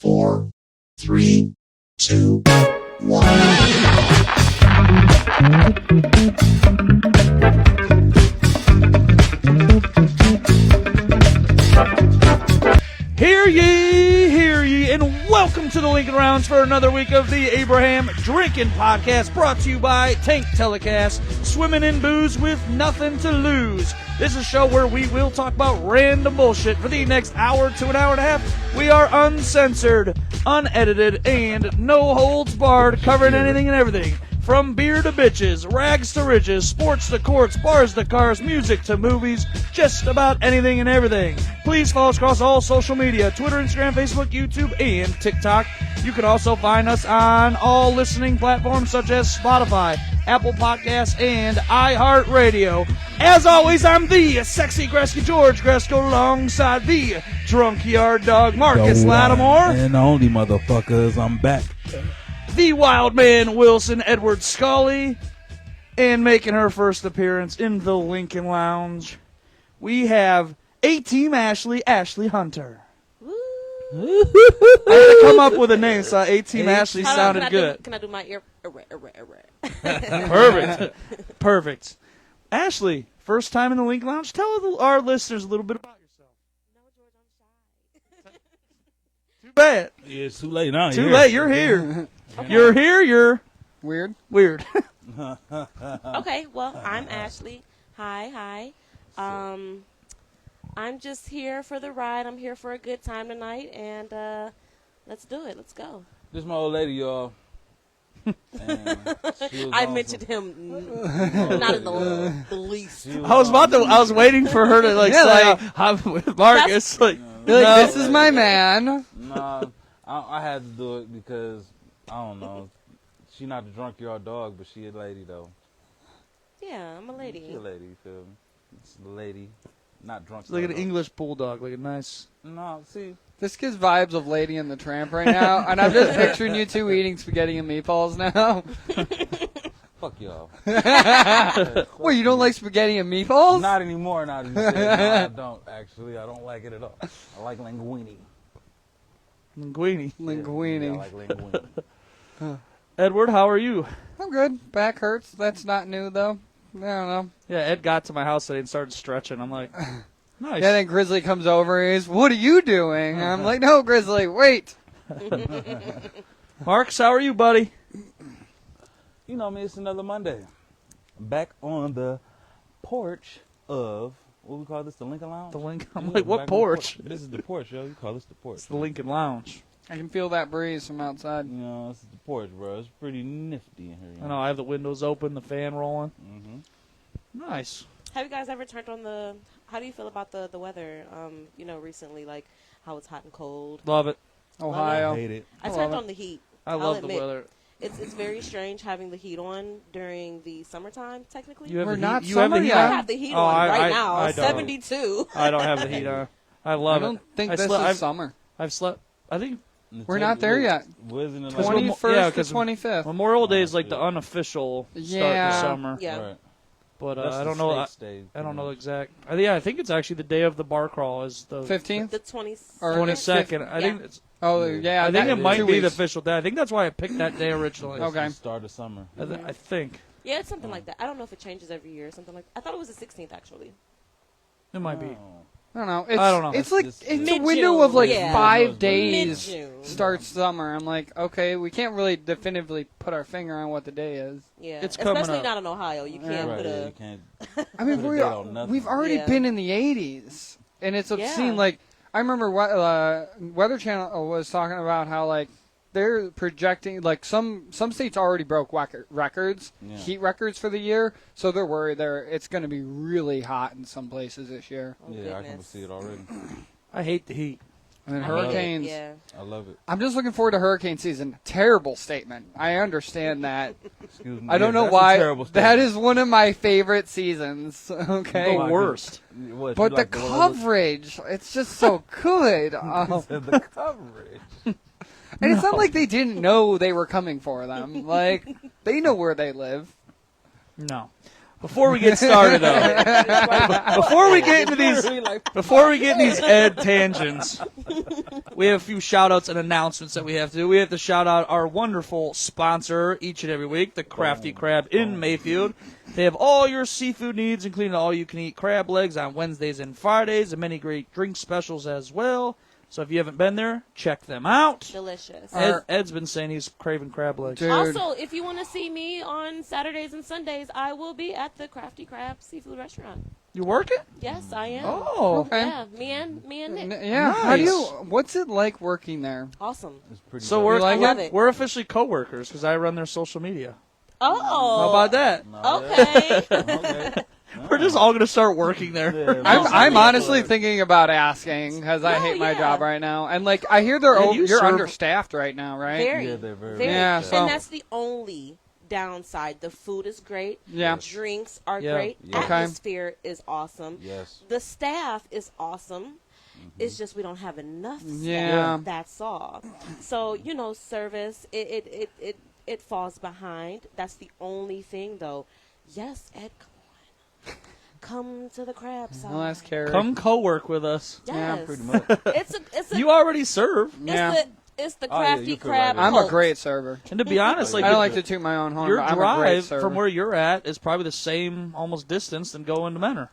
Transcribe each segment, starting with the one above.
4, 3, 2, 1. Hear ye, and welcome to the Lincoln Rounds for another week of the Abraham Drinking Podcast, brought to you by Tank Telecast, swimming in booze with nothing to lose. This is a show where we will talk about random bullshit for the next hour to an hour and a half. We are uncensored, unedited, and no holds barred, covering anything and everything. From beer to bitches, rags to riches, sports to courts, bars to cars, music to movies, just about anything and everything. Please follow us across all social media, Twitter, Instagram, Facebook, YouTube, and TikTok. You can also find us on all listening platforms such as Spotify, Apple Podcasts, and iHeartRadio. As always, I'm the sexy Gresky George Gresko alongside the drunk yard dog Marcus Lattimore. And the only motherfuckers, I'm back. The wild man Wilson Edward Scully, and making her first appearance in the Lincoln Lounge, we have A-Team Ashley Hunter. I had to come up with a name, so A-Team Ashley sounded good. Can I do my ear? Perfect. Ashley, first time in the Lincoln Lounge. Tell our listeners a little bit about yourself. No, George, I'm shy. Too bad. Yeah, it's too late now. Too late. You're here. You're here. You're Weird. Okay, well, I'm Ashley. Hi. I'm just here for the ride. I'm here for a good time tonight, and let's do it. Let's go. This is my old lady, y'all. And she was I awesome. mentioned him not in the least. She I was waiting for her to say, I'm with Marcus. You're like, this is my man. Nah, I had to do it because, I don't know, she not the drunk yard dog, but she a lady, though. Yeah, I'm a lady. She a lady, you feel me? It's a lady, not drunk It's like yard an dog. English bulldog, like a nice. No, see, This gives vibes of Lady and the Tramp right now, and I'm just picturing you two eating spaghetti and meatballs now. fuck y'all. Wait, you don't like spaghetti and meatballs? Not anymore, now that you said it. No, I don't, actually. I don't like it at all. I like linguine. Linguini. Linguine. Yeah, I like linguine. Edward, how are you? I'm good. Back hurts. That's not new, though. I don't know. Yeah, Ed got to my house today and started stretching. I'm like, nice. Yeah, then Grizzly comes over and he's, what are you doing? I'm like, no, Grizzly, wait. Marks, how are you, buddy? You know me, it's another Monday. Back on the porch of, what we call this, the Lincoln Lounge? The Lincoln. I'm Yeah, like, what back on the porch? This is the porch, yo. You call this the porch. It's the Lincoln Lounge. I can feel that breeze from outside. You know, this is the porch, bro. It's pretty nifty in here. I know, I have the windows open, the fan rolling. Mm-hmm. Nice. Have you guys ever turned on the? How do you feel about the weather? Recently, like how it's hot and cold. Love it. Ohio. I hate it. I I turned love on the heat. I I'll love the admit. weather. It's very strange having the heat on during the summertime. Technically, You have We're the not heat. You have the summer heat yet. I on? have the heat Oh, on right I now. don't. 72. I don't have the heat on. I I love don't it. think I this slept- is summer. I've slept. I think We're not there yet. Wasn't it 21st yeah, to 'cause 25th. Memorial Day is like the unofficial start Yeah. of summer. Yeah. Right. But That's I the don't know. state's day, I don't know the pretty exact. I think it's actually the day of the bar crawl is the 15th? The 20. Or 22nd. I think Yeah. it's. Oh, yeah. I think that- it might 2 be the weeks. official day. I think that's why I picked that day originally. much. Okay. It's the start of summer. I think Yeah, it's something like that. I don't know if it changes every year. Something like I thought it was the 16th actually. it might be. Oh. I don't know. It's, I don't know. It's like It's it's a mid-June, window of like yeah. 5 days Mid-June. starts summer. I'm like, okay, we can't really definitively put our finger on what the day is. Yeah, It's coming especially up. not in Ohio. You can't Right, put yeah, a. you can't. I mean, Put a date on nothing. we've already Yeah. been in the 80s, and it's obscene. Yeah. Like, I remember Weather Channel was talking about how like they're projecting like some states already broke records, Yeah. heat records for the year, so they're worried it's going to be really hot in some places this year. Oh, Yeah, I can goodness. see it already. I hate the heat. And then I hate it, hurricanes. Yeah. I love it. I'm just looking forward to hurricane season. Terrible statement. I understand that. Excuse me. I don't Yeah, know that's a why. terrible That statement. is one of my favorite seasons. Okay. The worst. What, But you the like weather? coverage, it's just so good. The coverage. And it's not like they didn't know they were coming for them. Like, they know where they live. No. Before we get started, though, before we get into these Ed tangents, we have a few shout-outs and announcements that we have to do. We have to shout out our wonderful sponsor each and every week, the Crafty Crab in Mayfield. They have all your seafood needs, including all-you-can-eat crab legs on Wednesdays and Fridays, and many great drink specials as well. So if you haven't been there, check them out. Delicious. Ed's been saying he's craving crab legs. Dude. Also, if you want to see me on Saturdays and Sundays, I will be at the Crafty Crab Seafood Restaurant. You working? Yes, I am. Oh, Okay. Yeah, me and Nick. Yeah. How do you? Nice. What's it like working there? Awesome. It's pretty so dope. we're You like love it? we're officially coworkers because I run their social media. Oh. How about that? Okay. Okay. We're just all gonna start working there. Yeah, I'm honestly thinking about asking because I No, hate my yeah. job right now, and like I hear Yeah, you you're serve- understaffed right now, right? Very. Yeah, they're very Very. Yeah, so- And that's the only downside. The food is great. Yeah. Drinks are Yeah. great. Yeah. Okay. Atmosphere is awesome. Yes. The staff is awesome. It's just we don't have enough staff. Yeah. That's all. So, service, it falls behind. That's the only thing, though. Yes, Ed, come on. Come to the crab side. Well, that's Carrie. Come co-work with us. Yes. Yeah, Pretty much. It's a You already serve, Yeah. it's the Oh, yeah, crafty you feel crab. right. I'm a cult. great server. and to be honest, like I don't like to toot my own horn, your but I'm a great drive server. from where you're at is probably the same almost distance than going to Menor.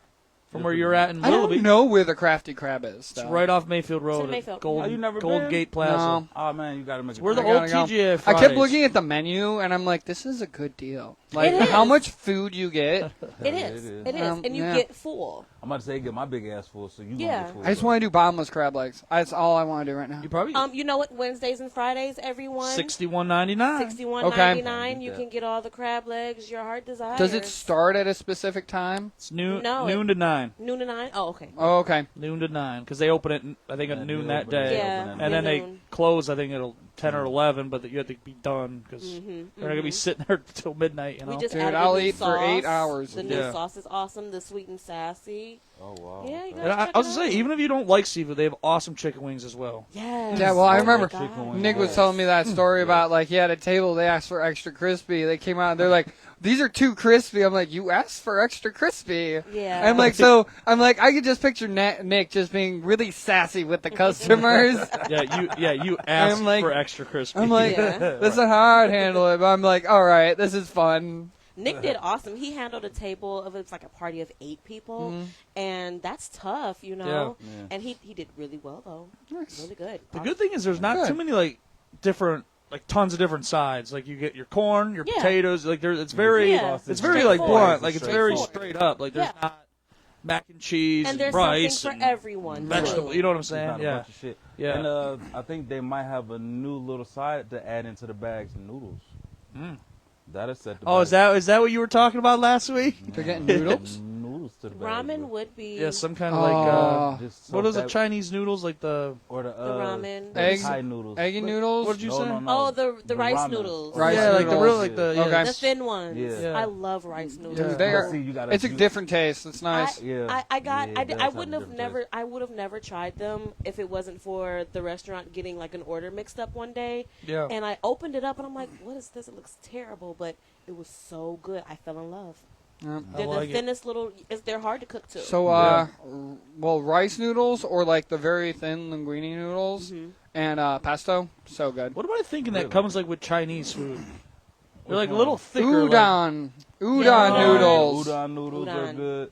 From where you're at in I Willoughby. don't know where the Crafty Crab is. It's Though. right off Mayfield Road. in Mayfield. At Gold, Oh, you never Gold been? Gate Plaza. No. Oh man, you gotta make it. We're the I old gotta go. TGA I Fridays. kept looking at the menu, and I'm like, this is a good deal. Like, It is. how much food you get. It is. It is. And you Yeah. get full. I'm about to say get my big ass full, so you Yeah. gonna get full. I just want to do bottomless crab legs. That's all I want to do right now. You probably You know what? Wednesdays and Fridays, everyone. $61.99. $61.99. You Okay. can get all the crab legs your heart desires. Does it start at a specific time? It's noon No, noon to 9. Noon to 9? Oh, okay. Oh, okay. Noon to 9 because they open it I think at Yeah, noon they that open day. it. Yeah. And then they noon. close. I think it'll 10 or 11, but you have to be done because Mhm, they're not gonna be sitting there till midnight. You know. We just Dude, added I'll a new eat for 8 sauce. hours. The new Yeah. sauce is awesome. The sweet and sassy. Oh wow. Yeah, you Okay. And gotta I check was it gonna say, out. even if you don't like seafood, they have awesome chicken wings as well. Yes. Yeah, well, I Oh my remember God. Chicken wings. Nick was Yes. telling me that story about, like, he had a table, they asked for extra crispy. They came out and they're like, these are too crispy. I'm like, you asked for extra crispy. Yeah. I'm like, I could just picture Nick just being really sassy with the customers. You asked I'm like- for extra crispy. I'm like, Yeah. this is how I'd handle it. But I'm like, all right, this is fun. Nick did awesome. He handled a table of, it's like a party of 8 people, and that's tough, you know. Yeah. And he did really well though. Nice. Really good. The good thing is there's not Good. too many tons of different sides. Like you get your corn, your Yeah. potatoes. Like it's very Yeah. it's very like Straightforward. blunt. Like it's very Straightforward. straight up. Like there's Yeah. not mac and cheese And there's rice something and for everyone. vegetable. too. You know what I'm It's saying? not a Yeah. bunch of shit. Yeah. And I think they might have a new little side to add into the bags of noodles. Mm. That is set. Oh, is that what you were talking about last week? They're getting noodles? Noodles to the bag. Ramen bro. would be Yeah, some kind of Oh. like Just what so is it? that- Chinese noodles like the Or the ramen. the Eggs? Thai noodles. Eggy noodles? what did you say? Oh, the rice ramen. noodles. Rice yeah, like the noodles. real like the Okay. The thin ones. Yeah. I love rice noodles. Dude, they are- See, you gotta It's a use- different taste. It's nice. Yeah. I got Yeah, I, it did- does I have a wouldn't have different never taste. I would have never tried them if it wasn't for the restaurant getting like an order mixed up one day, yeah. and I opened it up and I'm like, what is this? It looks terrible, but it was so good. I fell in love. Yeah. They're like the it. thinnest little. They're hard to cook too. So, well, rice noodles or like the very thin linguine noodles Mhm. and pesto, so good. What am I thinking that Really? comes like with Chinese food? They're like a one? little thicker. Like, Udon Yeah. noodles. Udon noodles are Udon. good.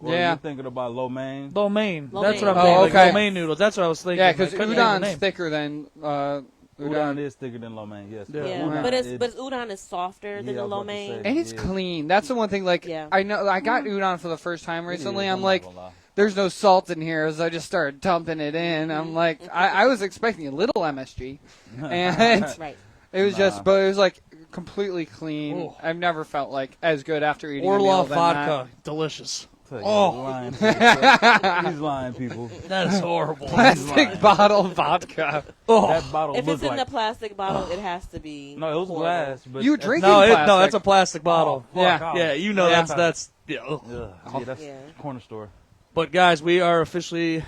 Or Yeah. you're thinking about lo mein. lo mein. Lo That's mein. what I'm Oh, thinking. Like okay. lo mein noodles. That's what I was thinking. Yeah, I because couldn't think of the udon's name. thicker than Udon udon. is thicker than lo mein. Yes. Yeah. yeah, Udon but is- udon is softer than Yeah, I the was lo about to mein. say. And it's Yeah. clean. That's the one thing. Like Yeah. I know I got udon for the first time recently. It is, I'm not like, gonna lie. there's no salt in here, so I just started dumping it in. I'm like, I was expecting a little MSG, and Right. it was just, Nah. but it was like completely clean. Ooh. I've never felt like as good after eating a meal Orloff than vodka, delicious. Tell you, Oh. he's lying. He's lying, people. That is horrible. that. Plastic bottle vodka. Oh, That bottle If looked it's in like the plastic bottle, it has to be. no, it was horrible. glass. But You that's- drink no, in no, plastic. that's a plastic bottle. Oh, Yeah. fuck, Yeah, you know Yeah. that's yeah. ugh. Yeah, that's Yeah. corner store. But guys, we are officially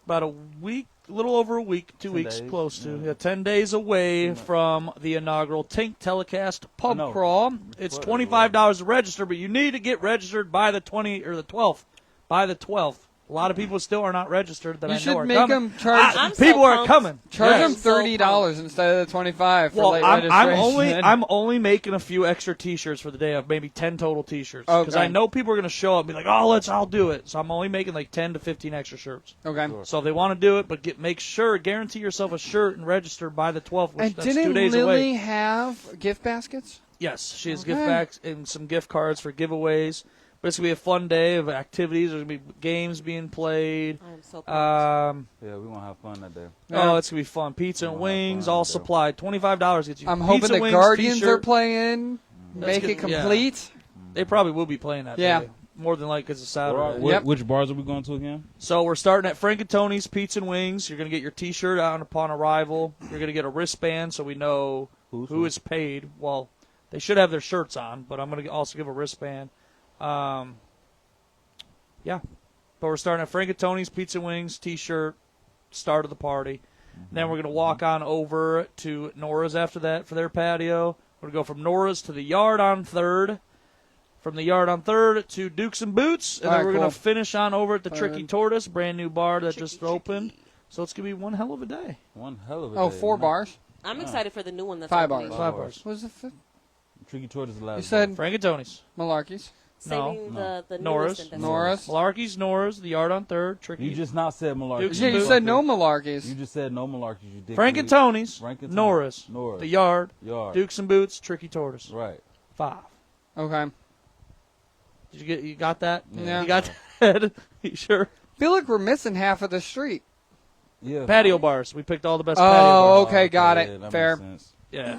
about a week little over a week, 2 10 weeks, days, close to. yeah. Yeah, 10 days away from the inaugural Tank Telecast pub know. crawl. It's What? $25 to register, but you need to get registered by the 12th. By the 12th. A lot of people still are not registered that You I know should are make coming. them charge. I'm so People are pumped. coming. Charge Yes. them I'm so $30 instead of the 25 for Well, late I'm registration. I'm only making a few extra T-shirts for the day of maybe 10 total T-shirts because Okay. I know people are going to show up and be like, "Oh, I'll do it." So I'm only making like 10 to 15 extra shirts. Okay. So if they want to do it, but guarantee yourself a shirt and register by the 12th, which And that's 2 didn't days Lily away. have gift baskets? Yes, she has Okay. gift bags and some gift cards for giveaways. But it's gonna be a fun day of activities. There's gonna be games being played. I'm so pumped. Yeah, we're gonna have fun that day. Oh, it's gonna be fun. Pizza and We'll have wings, fun all today. supplied. $25 gets you. I'm pizza, hoping the wings, Guardians t-shirt. are playing. Make good, it yeah. complete. They probably will be playing that Yeah. day. More than likely because it's Saturday. Where- Yep. Which bars are we going to again? So we're starting at Frank and Tony's Pizza and Wings. You're going to get your T-shirt out upon arrival. You're going to get a wristband so we know Who's who is paid. Well, they should have their shirts on, but I'm going to also give a wristband. Yeah. But we're starting at Frank and Tony's Pizza and Wings, T-shirt, start of the party. Then we're going to walk on over to Nora's after that for their patio. We're going to go from Nora's to the Yard on 3rd. From the Yard on 3rd to Dukes and Boots. And All then right, we're going cool. to finish on over at the Tricky Third. Tortoise, brand new bar that Tricky, just tricky. opened. So it's going to be one hell of a day. One hell of a Oh, day. 4 man. bars. I'm excited for the new one that's 5 opening. bars. 5 bars. What was the fifth? Tricky Tortoise is the last. You said Frank and Tony's. Malarkeys. Saving No. the Nora's. newest and best. Nora's. Malarkey's, Nora's, the Yard on 3rd, Tricky. You just not said malarkey. Dukes Yeah, and you Boots. said no Malarkeys. You just said no malarkey. You dick. Frank and Tony's, Frank and Tony's. Nora's, Nora's. the Yard, Yard. Dukes and Boots, Tricky Tortoise. Right. 5. Okay. You got that? Yeah. You got that? You sure? Feel like we're missing half of the street. Yeah. Patio bars. We picked all the best patio Oh, bars. okay, got it. Yeah, that Fair. makes sense. Yeah,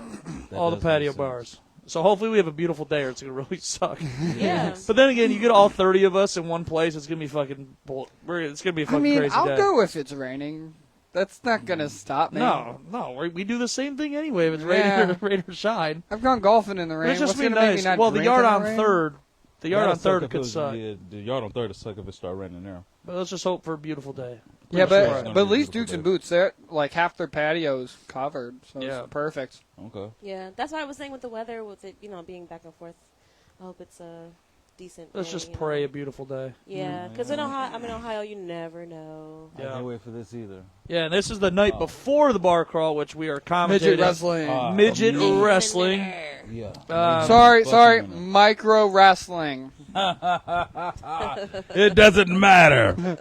That all the does make patio sense. bars. So hopefully we have a beautiful day or it's going to really suck. Yeah. But then again, you get all 30 of us in one place, it's going to be fucking it's going to be a I fucking mean, crazy I'll day. go if it's raining. That's not gonna stop me. No, we do the same thing anyway. If it's Yeah. rain or shine. I've gone golfing in the rain. It's just What's be gonna make me nice. not Well, the drink Yard in on rain? 3rd. The Yard on 3rd could suck. Yeah, the Yard on 3rd will suck if it start raining there. But let's just hope for a beautiful day. Yeah, Pretty sure but it's gonna but at be a least beautiful Dukes and day. Boots, they're like half their patios covered, so Yeah. it's perfect. Okay. Yeah, that's why I was saying with the weather, with it, being back and forth. I hope it's a decent. Let's day, just you know. pray a beautiful day. Yeah, because in Ohio, you never know. I Yeah. can't wait for this either. Yeah, and this is the night before the bar crawl, which we are commentating. Midget wrestling. Midget Midget wrestling. Yeah. sorry, Fucking sorry, minute. micro wrestling. It doesn't matter.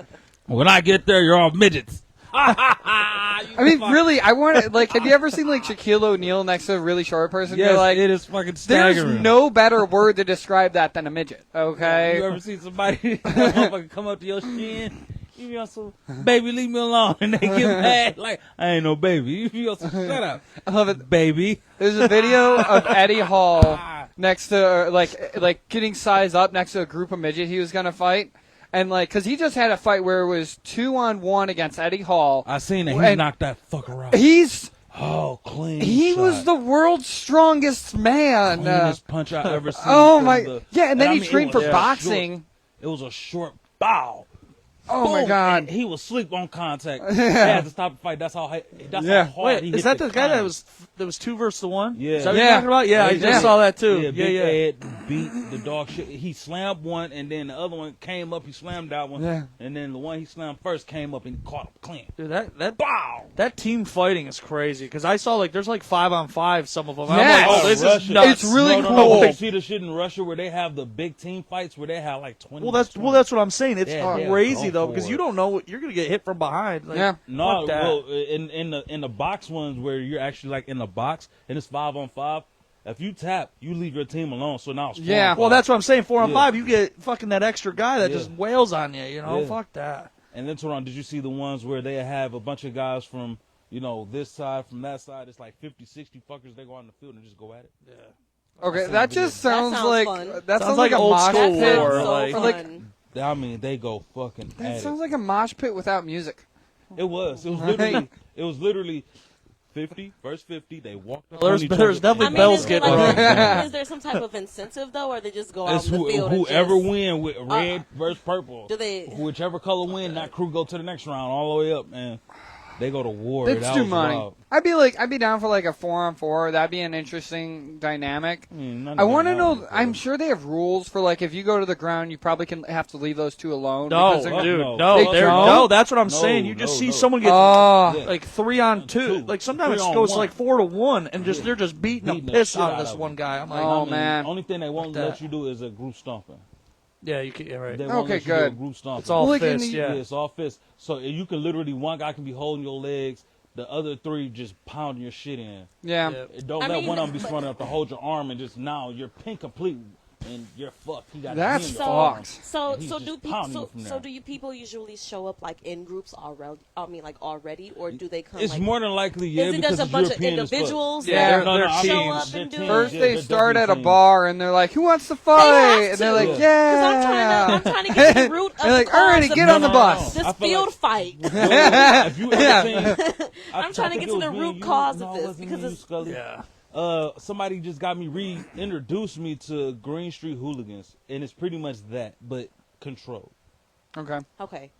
When I get there, you're all midgets. I mean, really, I want to like. Have you ever seen like Shaquille O'Neal next to a really short person? Yes, You're like, it is fucking there's staggering. no better word to describe that than a midget. Okay. You ever see somebody motherfucker come up to your shin? You be also, baby, leave me alone, and they get mad like I ain't no baby. You be also, shut up, I love it. baby. There's a video of Eddie Hall next to like getting sized up next to a group of midget he was gonna fight, and like because he just had a fight where it was 2-on-1 against Eddie Hall. I seen it. He And knocked that fucker out. He's Oh, clean. he shot. was the world's strongest man. cleanest punch I ever seen. Oh from my, the- yeah, and then I he mean, it trained for was boxing. short. It was a short bow. Oh my Boom, god. and he was sleep on contact. They had to stop the fight. That's how Yeah. how hard Wait, he is hit that the guy climb. that was 2 versus 1? Yeah. Is that what you're Yeah. talking about? Yeah, I Yeah. just saw that too. Yeah, Yeah, Big yeah. Ed beat the dog shit. He slammed one, and then the other one came up. He slammed that one, Yeah. and then the one he slammed first came up and caught him clean. Dude, that Bow! that team fighting is crazy because I saw like there's like 5-on-5 some of them. And Yes. I'm like, oh, this is Russia. nuts. It's really No, cool. you see the shit in Russia where they have the big team fights where they have like 20. Well, that's what I'm saying. It's Yeah, yeah, crazy go though for because it. you don't know what you're gonna get hit from behind. Like, Yeah. No, fuck that. well, in the box ones where you're actually like in the box and it's 5-on-5. If you tap, you leave your team alone. So now it's 4-on-5. Yeah. Well, that's what I'm saying. 4-on-5, Yeah. you get fucking that extra guy that Yeah. just wails on you. You know, Yeah. fuck that. And then Toronto, did you see the ones where they have a bunch of guys from this side, from that side? It's like 50, 60 fuckers. They go out in the field and just go at it. Yeah. Okay, that just sounds, sounds like fun. that Sounds sounds like like a old mosh school pit. war. so like- fun. I mean, they go fucking That at sounds it. like a mosh pit without music. It was. It was literally 50, first 50. They walked up. Well, on each there's other. definitely I mean, bells is, getting like, rung. is there some type of incentive though, or they just go out It's in the field? and whoever just, win with red versus purple. Do they? Whichever color win, that crew go to the next round all the way up, man. They go to war. Let's That do was money. wild. I'd be down for like a 4-on-4. That'd be an interesting dynamic. None I of want to them know. have I'm it. sure they have rules for like if you go to the ground, you probably can have to leave those two alone. No, because they're- dude, no. no, They they're- don't? no. That's what I'm No, saying. You just no, see no. someone get Oh, Yeah. like 3-on-2. Two. Like sometimes it 3-on-1. goes like 4-to-1, and just they're just beating Beating the the piss shit out of out this of one them. guy. I'm like, Oh, man. Only thing they won't That. let you do is a group stomping. yeah, you can. Yeah, right. They won't Okay, let you do a good. group stomping. It's all Well, like in fist. the- Yeah. It's all fists. So you can literally, one guy can be holding your legs, the other three just pounding your shit in. yeah. Yeah. Don't I let mean, one of them be but- smart enough to hold your arm and just now you're pin complete and you're fucked. He got That's you in So, your arm. fucked. so, And he's so just do people? pounding So, you from so there. do you people usually show up like in groups already? I mean, like already, or do they come? It's like, more than likely, yeah, is it because just a it's bunch of European as fuck. individuals Yeah, that they're I teams. show mean, up they're and do? teams. First, Yeah, they they're start at a definitely teams. bar and they're like, "Who wants to fight?" have And they're to. like, Yeah. "Yeah." I'm trying to get to the root of They're like, the "Alrighty, cause get of on the No, bus." no, no. this I feel field like- fight. If you ever Yeah. seen, I'm trying to get to the root cause of this because it's Yeah. Somebody just got me reintroduced me to Green Street Hooligans, and it's pretty much that, but controlled. Okay. okay.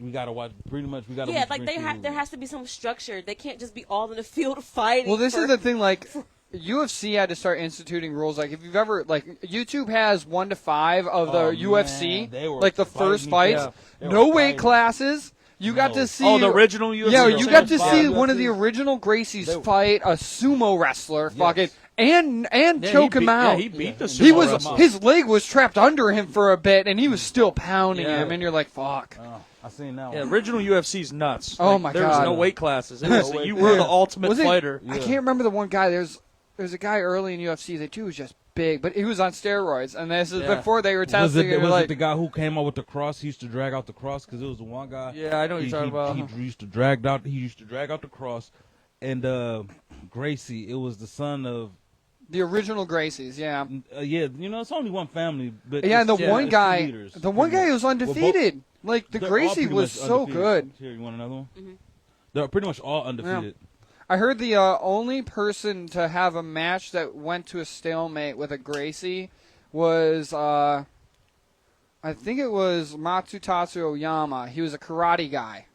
We gotta watch. Pretty much, we gotta. Yeah, watch like Green they Street have. There Hooligans. has to be some structure. They can't just be all in the field fighting. Well, this for- is the thing. Like, UFC had to start instituting rules. Like, if you've ever YouTube has 1 to 5 of the Oh, UFC, man, they were like the fighting first each fights, other. They no were weight fighting. classes. You got No. to see. Oh, the original UFC. Yeah, you got to Five see one of the UFCs. original Gracies They were- fight a sumo wrestler, Yes. fucking, and Yeah, choke he him beat- out. Yeah, he beat the He sumo was wrestler. his leg was trapped under him for a bit, and he was still pounding Yeah. him. And you're like, "Fuck." I seen that Yeah, one. original UFC's nuts. Oh Like, my there was God. no weight classes. It was, No weight you were the class. ultimate Was it- fighter. I Yeah. can't remember the one guy. There's a guy early in UFC. That dude was just big, but he was on steroids. And this is Yeah. before they were Was testing. it, it, was like, it the guy who came out with the cross? He used to drag out the cross because it was the one guy. Yeah, I know what you're talking about. He used to drag out. He used to drag out the cross, and Gracie. It was the son of. the original Gracies, yeah. Yeah, you know, it's only one family, but Yeah, and the it's- one it's guy, two leaders. the one guy was Well, both- undefeated. Like the they're all Gracie pretty was much so undefeated. good. Here, you want another one? Mm-hmm. They're pretty much all undefeated. I heard the only person to have a match that went to a stalemate with a Gracie was, I think it was Matsutatsu Oyama. He was a karate guy.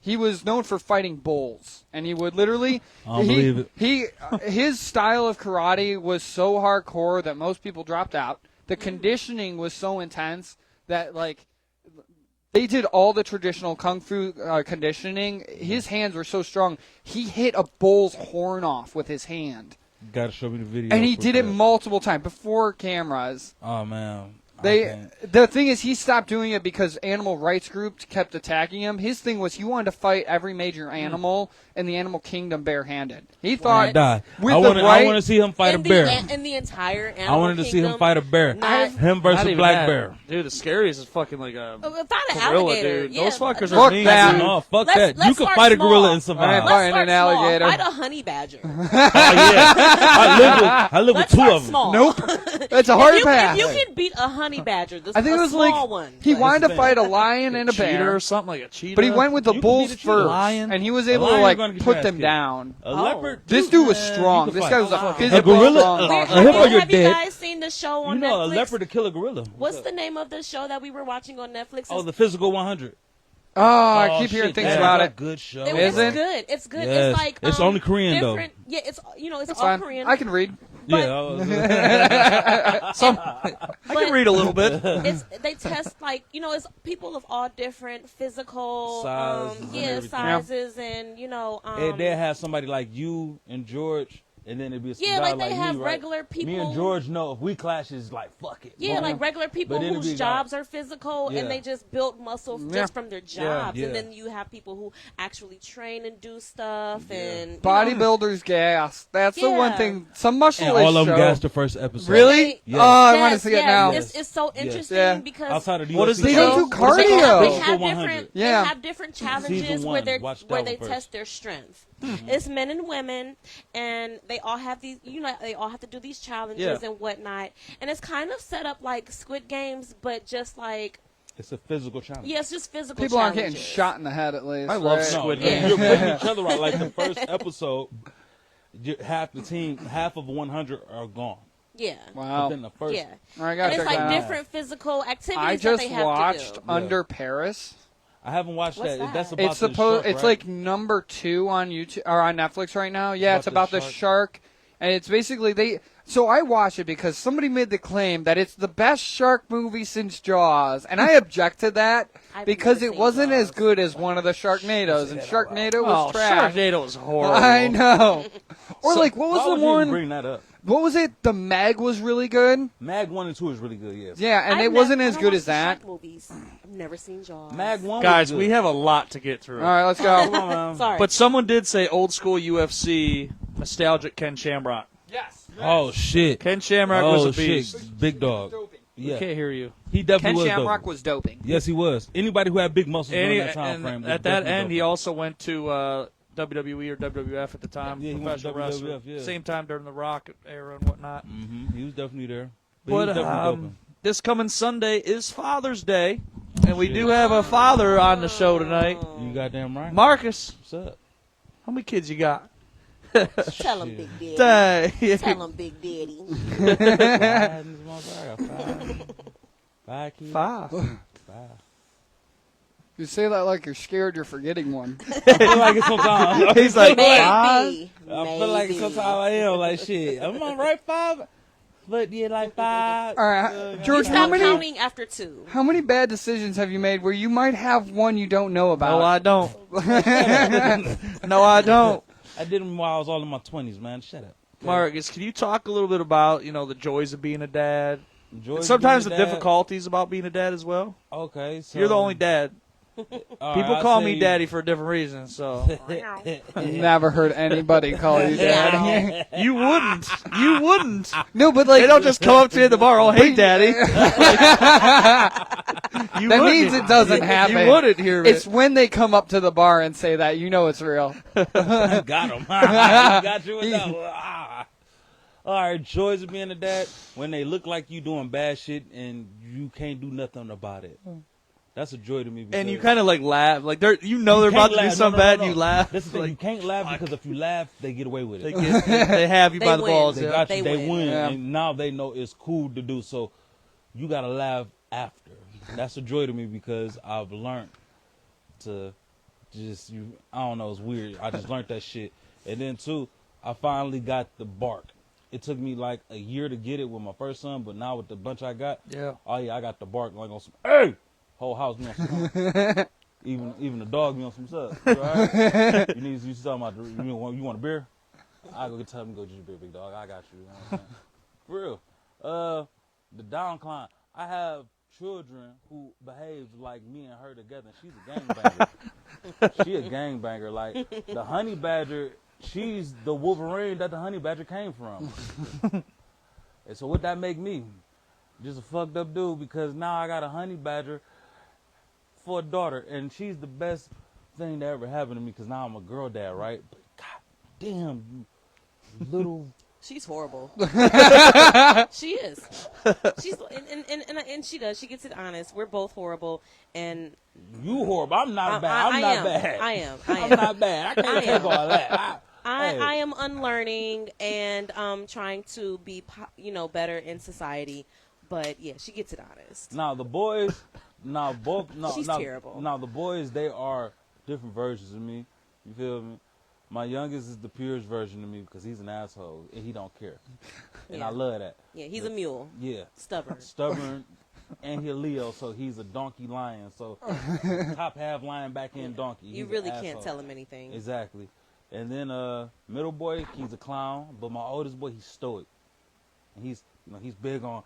He was known for fighting bulls, and he would literally. I don't believe it. His style of karate was so hardcore that most people dropped out. The conditioning was so intense that like. They did all the traditional kung fu conditioning. His hands were so strong. He hit a bull's horn off with his hand, You gotta show me the video. and he for did it that. multiple times before cameras. Oh man, I They can't. the thing is he stopped doing it because animal rights groups kept attacking him. His thing was he wanted to fight every major animal in the animal kingdom barehanded. He I thought die. with I the want right to see him fight in a bear. in the entire I animal wanted to see him kingdom, fight a bear. not- Him Not versus even black that. bear. Dude, the scariest is fucking like a Fight an gorilla, alligator. dude. Yeah, Those fuckers Fuck are mean. that. dude. No, fuck Let's- that. let's You can start fight a gorilla small. and I survive. ain't Let's fighting start an small. alligator. Fight a honey badger. Oh yeah, I live with Let's two start of them. small. nope, it's a hard if pass. you can beat a honey badger, this I think a it was small like one. he Like, wanted to thing. fight a lion and a cheetah bear, or something like a cheetah. but he went with the You can bulls beat a cheetah. first, Lion. and he was A able to lion like gonna get put your them ass kicked. down. A Oh. leopard. This too, dude was man. strong. You can This fight. guy was Wow. a physical gorilla- strong a motherfucker. hippo, you're have you dead. guys seen the show You on know, Netflix? a leopard to kill a gorilla. What's the name of the show that we were watching on Netflix? Oh, the Physical 100. Oh, I Oh, keep hearing shit, things that's about a it. Good show. Is it's it? good. It's good. Yes. It's like It's only Korean, though. different- Yeah, it's it's That's all fine. Korean. I can read. Yeah. I can read a little bit. They test like it's people of all different physical Sizes and everything. sizes and And they have somebody like you and George, and then it'd be a Yeah, guy like they me, have right? regular Me people- and George know if we clash, is like fuck it. Yeah, like regular people But it'd whose be jobs like- are physical Yeah. and they just build muscle Yeah. just from their jobs. Yeah. And then you have people who actually train and do stuff and Bodybuilders gas. That's the one Yeah. thing. Some muscle And all of them show. gassed the first episode. Really? Yes. Oh, I want to see it yes, now. It's so interesting Yeah. because Outside of the What is UFC the They don't show? do What is it They cardio. have Physical 100. different. Yeah. They have different challenges Season where one. they Watch that where one they first. test their strength. It's men and women, and they all have these. They all have to do these challenges Yeah. and whatnot. And it's kind of set up like Squid Games, but just like It's a physical challenge. it's just physical. People aren't getting challenges. shot in the head at least. I love right? Squid No, Game. you're putting each other out. Like the first episode, half the team, half of 100 are gone. Yeah. Wow. Within the first. Yeah. All right, I and gotta it's check like that out. different physical activities I that just they have watched to do. Under Paris. I haven't watched What's that. that? That's about It's the supposed. shark, It's right? like number 2 on YouTube or on Netflix right now. Yeah, it's about About the the shark, and it's basically they. So I watched it because somebody made the claim that it's the best shark movie since Jaws, and I object to that I've because never it seen wasn't as Jaws. good as one of the Sharknadoes, and Sharknado was Oh, trash. Sharknado was horrible. I know. Or like, what Why was would the you even one? bring that up? What was it? The Meg was really good. Mag 1 and 2 is really good, yes. Yeah, and I've it wasn't never- as I don't good watch as the that. shark movies. I've never seen Jaws. Mag 1 Guys, was we good. have a lot to get through. All right, let's Come go. on, man. Sorry. But someone did say old school UFC nostalgic Ken Shamrock. Yes. Oh, shit. Ken Shamrock Oh, was a shit. beast. Big dog. We Yeah. can't hear you. He definitely Ken was Shamrock doping. was doping. Yes, he was. Anybody who had big muscles And, during he- that time and frame. was at that definitely end, he doping. also went to WWE or WWF at the time. Yeah, he went to professional wrestler. WWF, yeah. Same time during the Rock era and whatnot. He was definitely there. But, But he was definitely doping. this coming Sunday is Father's Day, and we do have a father on the show tonight. You goddamn right. Marcus, What's up? how many kids you got? Tell him, Big Daddy. Dang. Tell him, Big Daddy. Five kids. Five. You say that like you're scared you're forgetting one. I feel like it sometimes. He's like, Maybe. five? I feel like it sometimes I am like shit. I'm on right 5, but yeah, like 5. All right, George, You how stop many counting after 2. how many bad decisions have you made where you might have one you don't know about? No, I don't. No, I don't. I did them while I was all in my 20s, man. Shut up. Marcus, can you talk a little bit about, the joys of being a dad? Enjoy And sometimes the being a dad. difficulties about being a dad as well? Okay, so You're the only dad. all right, People I'll call say- me daddy for a different reason, so. Never heard anybody call you dad. You wouldn't. You wouldn't. No, but like They don't just come up to you at the bar, oh, hey, daddy. You that wouldn't. means it doesn't happen. You wouldn't hear it. It's when they come up to the bar and say that you know it's real. I got him. Got you with that one. All right, joys of being a dad when they look like you doing bad shit and you can't do nothing about it. That's a joy to me. And you because kind of like laugh. Like they're you about can't to do laugh. something No, bad and you laugh. That's the thing. You Like, can't laugh because if you laugh, they get away with it. they have you They by the win. balls. They Yeah. got you. They They win. win, Yeah. and now they know it's cool to do. So you gotta laugh after. That's a joy to me because I've learned to just I don't know. It's weird. I just learned that shit, and then too, I finally got the bark. It took me like a year to get it with my first son, but now with the bunch I got, Yeah. oh yeah, I got the bark like on some. Hey, whole house be on some. even the dog be on some stuff. You all right? You talking about you want a beer? I go tell him go get your beer, big dog. I got you. You know what I'm saying? For real. The downcline. I have children who behave like me and her together. She's a gangbanger. She a gangbanger. Like the honey badger, she's the Wolverine that the honey badger came from. And so what that make me? Just a fucked up dude because now I got a honey badger for a daughter, and she's the best thing that ever happened to me because now I'm a girl dad, right? But god damn, you little. She's horrible. She is. She's and she does. She gets it honest. We're both horrible, and You horrible. I'm not bad. I'm I not am. bad. I am. I'm not bad. I can't I take am. all that. Hey. I am unlearning and trying to be better in society. But yeah, she gets it honest. Now the boys, She's terrible. Now the boys, they are different versions of me. You feel me? My youngest is the purest version of me because he's an asshole and he don't care, and Yeah. I love that. Yeah, he's a mule. Yeah, Stubborn. stubborn, and he's Leo, so he's a donkey lion. So top half lion, back end donkey. You He's really an can't asshole. tell him anything. Exactly. And then middle boy, he's a clown, but my oldest boy, he's stoic. And he's big on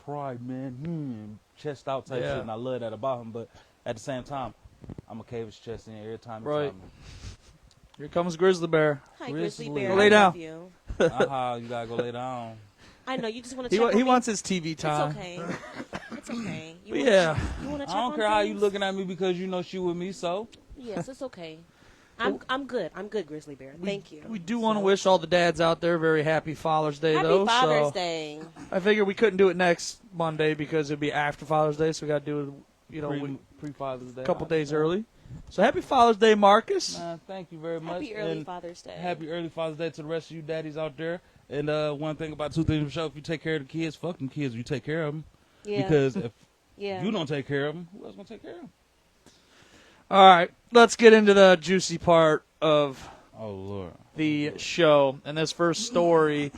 pride, man, chest out type Yeah. shit, and I love that about him. But at the same time, I'm gonna cave his chest in every time. Right. Here comes Grizzly Bear. Hi, Grizzly. Grizzly Bear. Go lay I down. love you. You gotta go lay down. I know you just want to He, check on he me. wants his TV It's time. okay. It's okay. You But wanna yeah. check- You want to check I don't on care how you things? looking at me because you know she with me. So Yes, it's okay. I'm good. I'm good, Grizzly Bear. Thank you. We do want to wish all the dads out there a very happy Father's Day, Happy though. Father's so Day. I figured we couldn't do it next Monday because it'd be after Father's Day, so we got to do it, pre Father's Day, a couple days early. So happy Father's Day, Marcus. Thank you very much. Happy early And Father's Day. Happy early Father's Day to the rest of you daddies out there. And one thing about two things for sure: if you take care of the kids, fuck them kids. You take care of them Yeah. because if yeah. you don't take care of them, who else gonna take care of them? All right, let's get into the juicy part of Oh Lord. the show. And this first story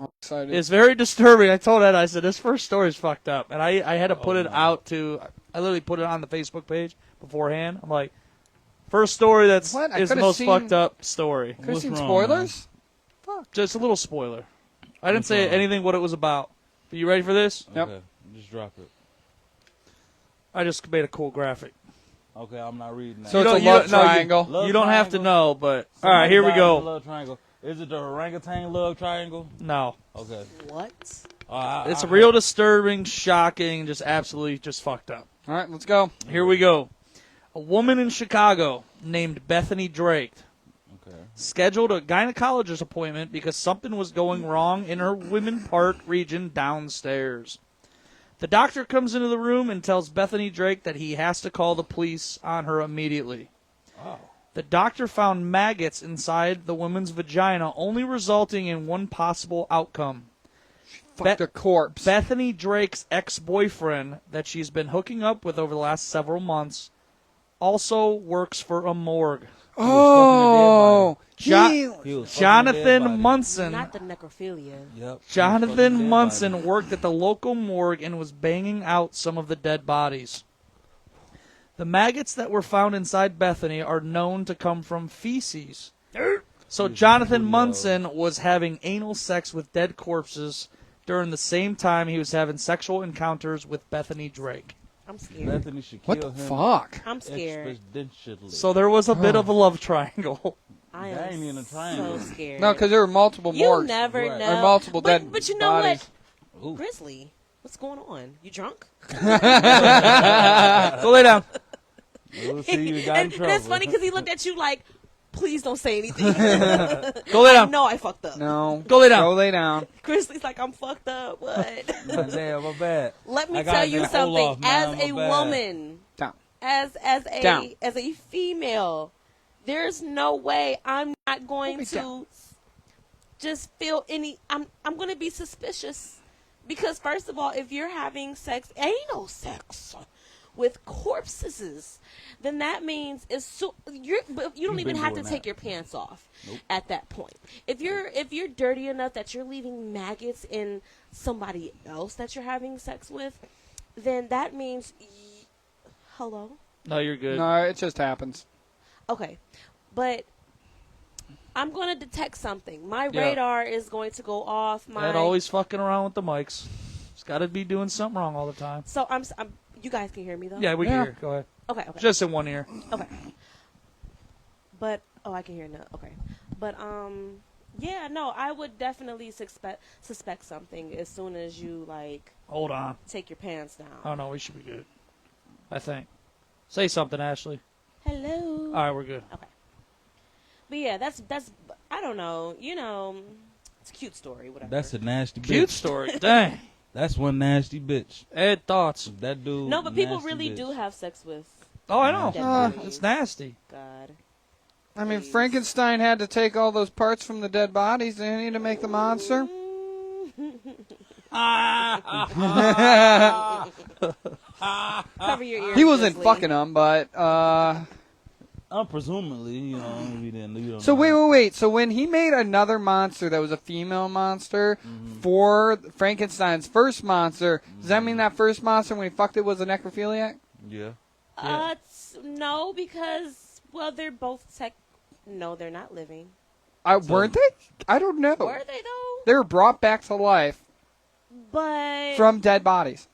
I'm excited. is very disturbing. I told Ed, I said, this first story is fucked up. And I had to put it out to, I literally put it on the Facebook page beforehand. I'm like, first story that's What? I is the could've most seen- fucked up story. Could have What's seen wrong, spoilers? Just a little spoiler. I didn't What's say wrong? anything what it was about. Are you ready for this? Yep. Okay, just drop it. I just made a cool graphic. Okay, I'm not reading that. So You it's a don't- you love don't- no, you- triangle. Love you don't have to triangle? know, but all Somebody right, here we died in a go. Love triangle. Is it the orangutan love triangle? No, Okay. What? it's real disturbing, shocking, just absolutely just fucked up. All right, let's go. Here we go. A woman in Chicago named Bethany Drake Okay. scheduled a gynecologist appointment because something was going wrong in her women part region downstairs. The doctor comes into the room and tells Bethany Drake that he has to call the police on her immediately. Oh. The doctor found maggots inside the woman's vagina, only resulting in one possible outcome. Fuck the corpse. Bethany Drake's ex-boyfriend that she's been hooking up with over the last several months also works for a morgue. Oh, Jo- he- He was fucking a dead Jonathan body. Munson. Not the necrophilia. Yep. Jonathan Munson worked at the local morgue and was banging out some of the dead bodies. The maggots that were found inside Bethany are known to come from feces. So Jonathan Munson was having anal sex with dead corpses during the same time he was having sexual encounters with Bethany Drake. I'm scared. Bethany should What kill the him fuck? I'm scared. expeditiously. So there was a bit of a love triangle. I That am ain't even a so triangle. scared. No, because there were multiple you morgues. never Right. know. Or multiple but, dead But you know bodies. what? Ooh. Grizzly, what's going on? You drunk? Go lay down. We'll see you got in and trouble. that's funny because he looked at you like, please don't say anything. Go lay down. No, I fucked up. No. Go lay down. Go lay down. Grizzly's like, I'm fucked up. What? Damn, my bad. Let me I got tell it, you man. something. Hold off, man. As a My bad. woman, Down. as Down. a female, there's no way I'm not going Hold me down. to just feel any. I'm going to be suspicious because first of all, if you're having anal sex with corpses, then that means you don't even been have to doing take that. your pants off Nope. at that point. If you're dirty enough that you're leaving maggots in somebody else that you're having sex with, then that means hello. No, you're good. No, it just happens. Okay, but I'm going to detect something. My Yeah. radar is going to go off. My Ed always fucking around with the mics. He's got to be doing something wrong all the time. so I'm. You guys can hear me though. Yeah, we Yeah. can hear. Go ahead. Okay. Just in one ear. Okay. But I can hear now. Okay. But yeah, no, I would definitely suspect something as soon as you like Hold on. take your pants down. Oh no, we should be good. I think. Say something, Ashley. Hello. All right, we're good. But yeah, that's I don't know. You know, it's a cute story. Whatever. That's a nasty Cute bitch. story. Dang. That's one nasty bitch. Ed, thoughts? That dude. no, but people nasty really bitch. do have sex with Oh, I know. dead bodies. It's nasty. God. I mean, Please. Frankenstein had to take all those parts from the dead bodies, didn't he, to make the monster? Cover your ears. He wasn't Grizzly. fucking them, but Presumably, you know, we didn't. You don't So know. wait. So when he made another monster that was a female monster for Frankenstein's first monster, does that mean that first monster when he fucked it was a necrophiliac? Yeah. No, because they're both No, they're not living. Weren't they? I don't know. Were they though? They were brought back to life But from dead bodies.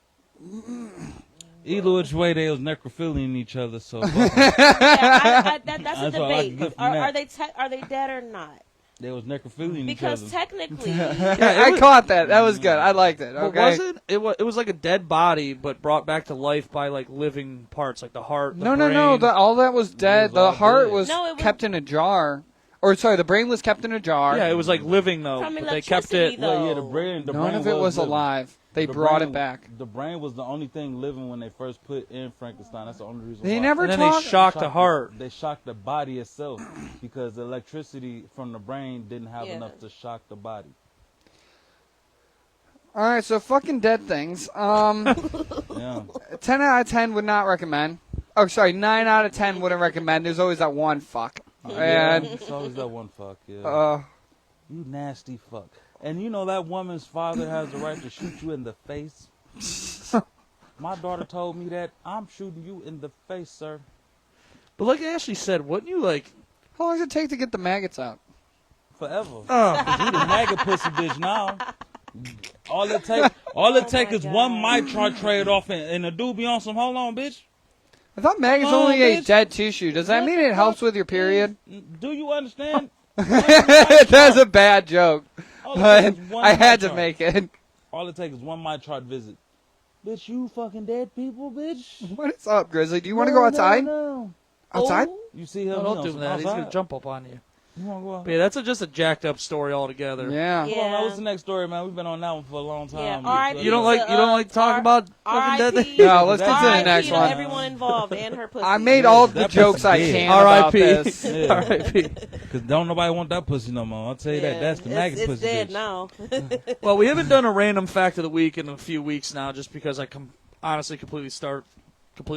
Either which way, they was necrophiliaing each other. So yeah, that's a That's all I can debate. get from Are that. they dead or not? they was necrophiliing each Because other. technically, I caught that. That was good. I liked it. But Okay. was it? It was like a dead body, but brought back to life by like living parts, like the heart. The No. brain. All that was dead. was all The heart dead. was No, it was- kept in a jar. Or sorry, the brain was kept in a jar. Yeah, it was like living though. From But they kept it. electricity, though. Well, yeah, the brain. The None brain of it was living. alive. They The brought brain- it back. The brain was the only thing living when they first put in Frankenstein. That's the only reason. They why. never And then they talked. shocked the heart. They shocked the body itself because the electricity from the brain didn't have Yeah. enough to shock the body. All right, so fucking dead things. Yeah. 10 out of 10 would not recommend. Oh, sorry, 9 out of 10 wouldn't recommend. There's always that one fuck. And It's always that one fuck, yeah. You nasty fuck. And you know that woman's father has the right to shoot you in the face? My daughter told me that. I'm shooting you in the face, sir. But like Ashley said, wouldn't you like? how long does it take to get the maggots out? Forever. Oh, 'Cause you the maggot pussy bitch now. All it take my is one God. mitral trade off and a dude be on some, hold on, bitch. I thought maggots Come on, only ate bitch. dead tissue. Does that What mean the it helps fuck with your period? Do you understand? That's a bad joke, All it but takes is one I had to mitral. make it. All it takes is one mitral visit. Bitch, you fucking dead people, bitch. What is up, Grizzly? Do you want to go outside? No. Outside? Oh, You see him? no, he don't on do some that. He's gonna outside. jump up on you. You wanna go out? But yeah, that's just a jacked up story altogether. Yeah. Yeah. Hold on, now, what's the next story, man? We've been on that one for a long time. Yeah, R.I.P. You don't like talking about fucking dead R.I.P. things? No, let's get to the R.I.P. next to one. everyone involved and her pussy. I made all the that jokes I pussy can dead. about R.I.P. this. Yeah. R.I.P. Cause don't nobody want that pussy no more. I'll tell you that. That's the maggot it's pussy. dead bitch. now. Well, we haven't done a random fact of the week in a few weeks now, just because I honestly completely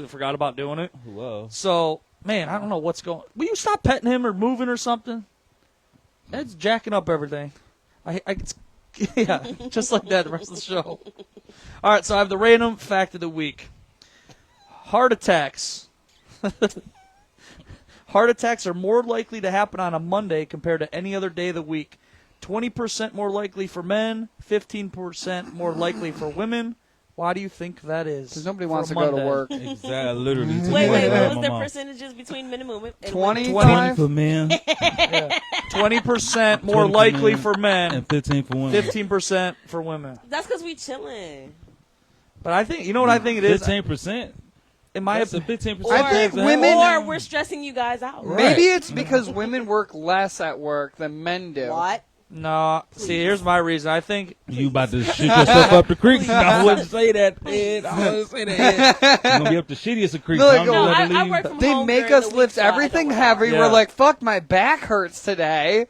forgot about doing it. Well, So, man, I don't know what's going. Will you stop petting him or moving or something? That's jacking up everything. Yeah, just like that the rest of the show. All right, so I have the random fact of the week. Heart attacks. Heart attacks are more likely to happen on a Monday compared to any other day of the week. 20% more likely for men, 15% more likely for women. Why do you think that is? Because nobody for wants a to go to Monday? work. exactly. I literally. took Wait, the words what out was of the my mouth. percentages between men and women? 20? 20 for men 20% more 20 for likely men for men, and 15 for women. 15% for women. That's because we chilling. But I think, you know what I think it is? 15%. In my That's a opinion, 15%. I think chance of women- having- Or we're stressing you guys out. Right. Maybe it's because women work less at work than men do. What? no. See, here's my reason. I think You about to shoot yourself up the creek. I wouldn't say that, Ed. I wouldn't say that, Ed. You're going to be up the shittiest of creeks. No, I'm like, gonna no, let I it leave. work from They home make during us the lift week, so I don't everything work. heavy. Yeah. We're like, fuck, my back hurts today.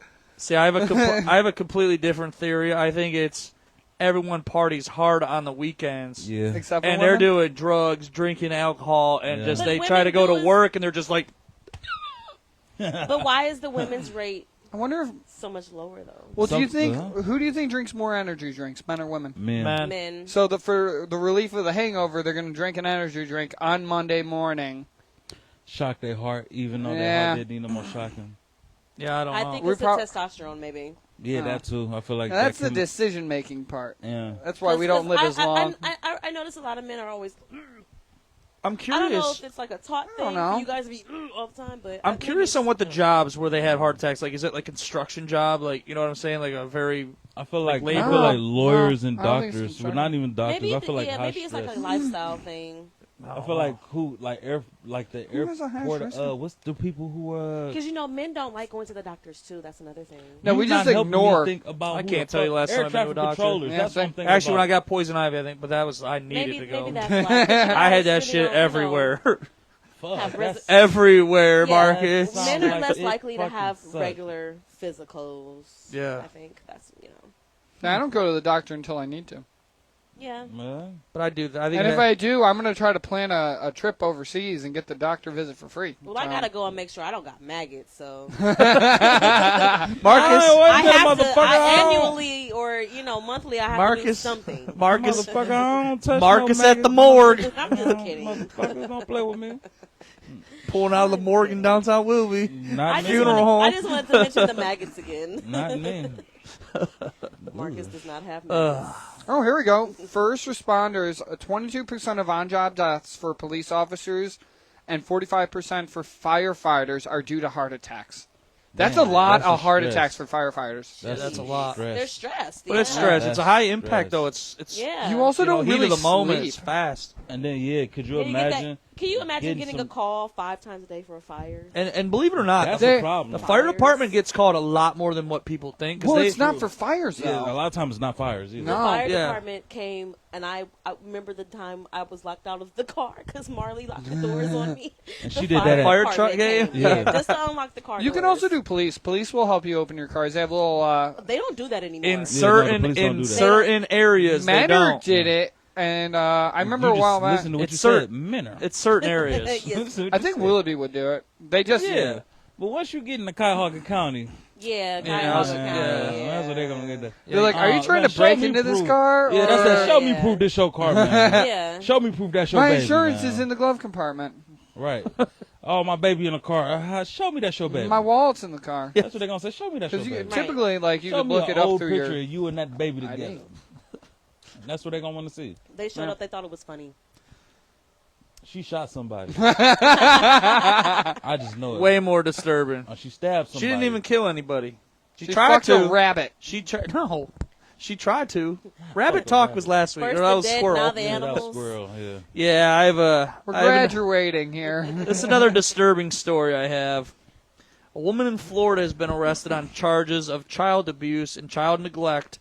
I have a completely different theory. I think it's everyone parties hard on the weekends. Yeah. Except for And they're women. doing drugs, drinking alcohol, and Yeah. just But they women try to go do to is- work and they're just like, But why is the women's rate I wonder if. so much lower, though? Well, do you Some- think uh-huh. who do you think drinks more energy drinks, men or women? Man. man. Men. So for the relief of the hangover, they're going to drink an energy drink on Monday morning. Shock their heart, even though their Yeah. heart didn't need no more shocking. Yeah, I don't I know. think We're it's the prob- testosterone, maybe. Yeah, Oh. that too. I feel like Now, that's that the can, decision-making part. Yeah. That's why we don't live as long. I notice a lot of men are always. I'm I don't know curious. if it's like a taught I don't thing know. for you guys to be all the time, but I'm maybe curious it's- on what the jobs where they had heart attacks. Like, is it like construction job? Like, you know what I'm saying? Like a very I feel like labor? I feel like No, lawyers no, and I don't think it's doctors. Well, construction. not even doctors. Maybe I feel like high maybe it's like stress. a lifestyle thing. I feel like the Who has a high airport. stress? What's the people who Because men don't like going to the doctors too. That's another thing. No, you we just not helping me ignore. Think about I who can't the tell you fuck- last air time I've been to traffic a doctor. controllers. Yeah, That's what I'm same. thinking Actually, when about. I got poison ivy, I think, but that was I needed to go. Maybe that's why. I had that shit everywhere, Fuck, have that's- everywhere, Yeah, Marcus. Sounds Men are like less it likely to fucking have sucks. regular physicals. Yeah. I think that's I don't go to the doctor until I need to. Yeah. Man. But I do. I think And if that- I do, I'm going to try to plan a trip overseas and get the doctor visit for free. Well, I gotta go and make sure I don't got maggots. So Marcus. I have to. motherfucker I on. annually or monthly. I have to do Marcus. something. Marcus. Motherfucker, I don't touch Marcus no at the maggots. morgue, I'm just kidding. Motherfuckers, don't play with me. pulling out of the morgue in downtown Wilby. Not me. Funeral home. I just wanted to mention the maggots again. Not me. Marcus does not have maggots. Oh, here we go. First responders, 22% of on-job deaths for police officers and 45% for firefighters are due to heart attacks. That's Man, a lot that's of a heart stress. attacks for firefighters. That's a lot. stress. They're stressed. But it's yeah. stress. It's a high That's impact, stress. though. It's Yeah. You also you know, don't heat really of the moment. sleep. It's fast. And then, could you Can you get that- imagine? Can you imagine getting a some- call 5 times a day for a fire? And believe it or not, That's the a problem. the fire Fires. department gets called a lot more than what people think. 'cause Well, they- it's not for fires, though. Yeah, a lot of times it's not fires either. The No. fire Yeah. department came, and I remember the time I was locked out of the car because Marley locked the doors on me. And The she did that at- Fire department truck game? came, Yeah. just to unlock the car You can doors. also do police. Police will help you open your cars. They have little They don't do that anymore. in the certain police don't do that. certain areas, they Manor don't. did it And I remember a You while just back. listen to what It's you certain- said. Minor. It's certain areas. Yes. Listen to what I you think said. Willoughby would do it. They just Yeah. But once you get in the Cuyahoga County, Yeah, Yeah, Cuyahoga yeah, County. Yeah. that's what they're gonna get. they're like, "Are you trying man, to break show me into this proof. car?" Yeah, that's or- that. Show me Yeah. proof this your car, man. Yeah. Show me proof that's your My baby. insurance man. is in the glove compartment. Right. Oh, my baby in the car. Show me that's your baby. My wallet's in the car. That's what they're gonna say. Show me that's your Because baby. typically, like, you Show could me look an it up old through picture your. of you and that baby ID. together. That's what they're gonna want to see. They showed Yeah. up. They thought it was funny. She shot somebody. I just know it. Way more disturbing. She stabbed somebody. She didn't even kill anybody. She tried fucked to. a rabbit. She tried. No, she tried to. Rabbit talk was last week. First Or that the was dead, squirrel. now the Yeah, that was animals. squirrel. Yeah. Yeah, I have a. We're I have an- graduating here. This is another disturbing story I have. A woman in Florida has been arrested on charges of child abuse and child neglect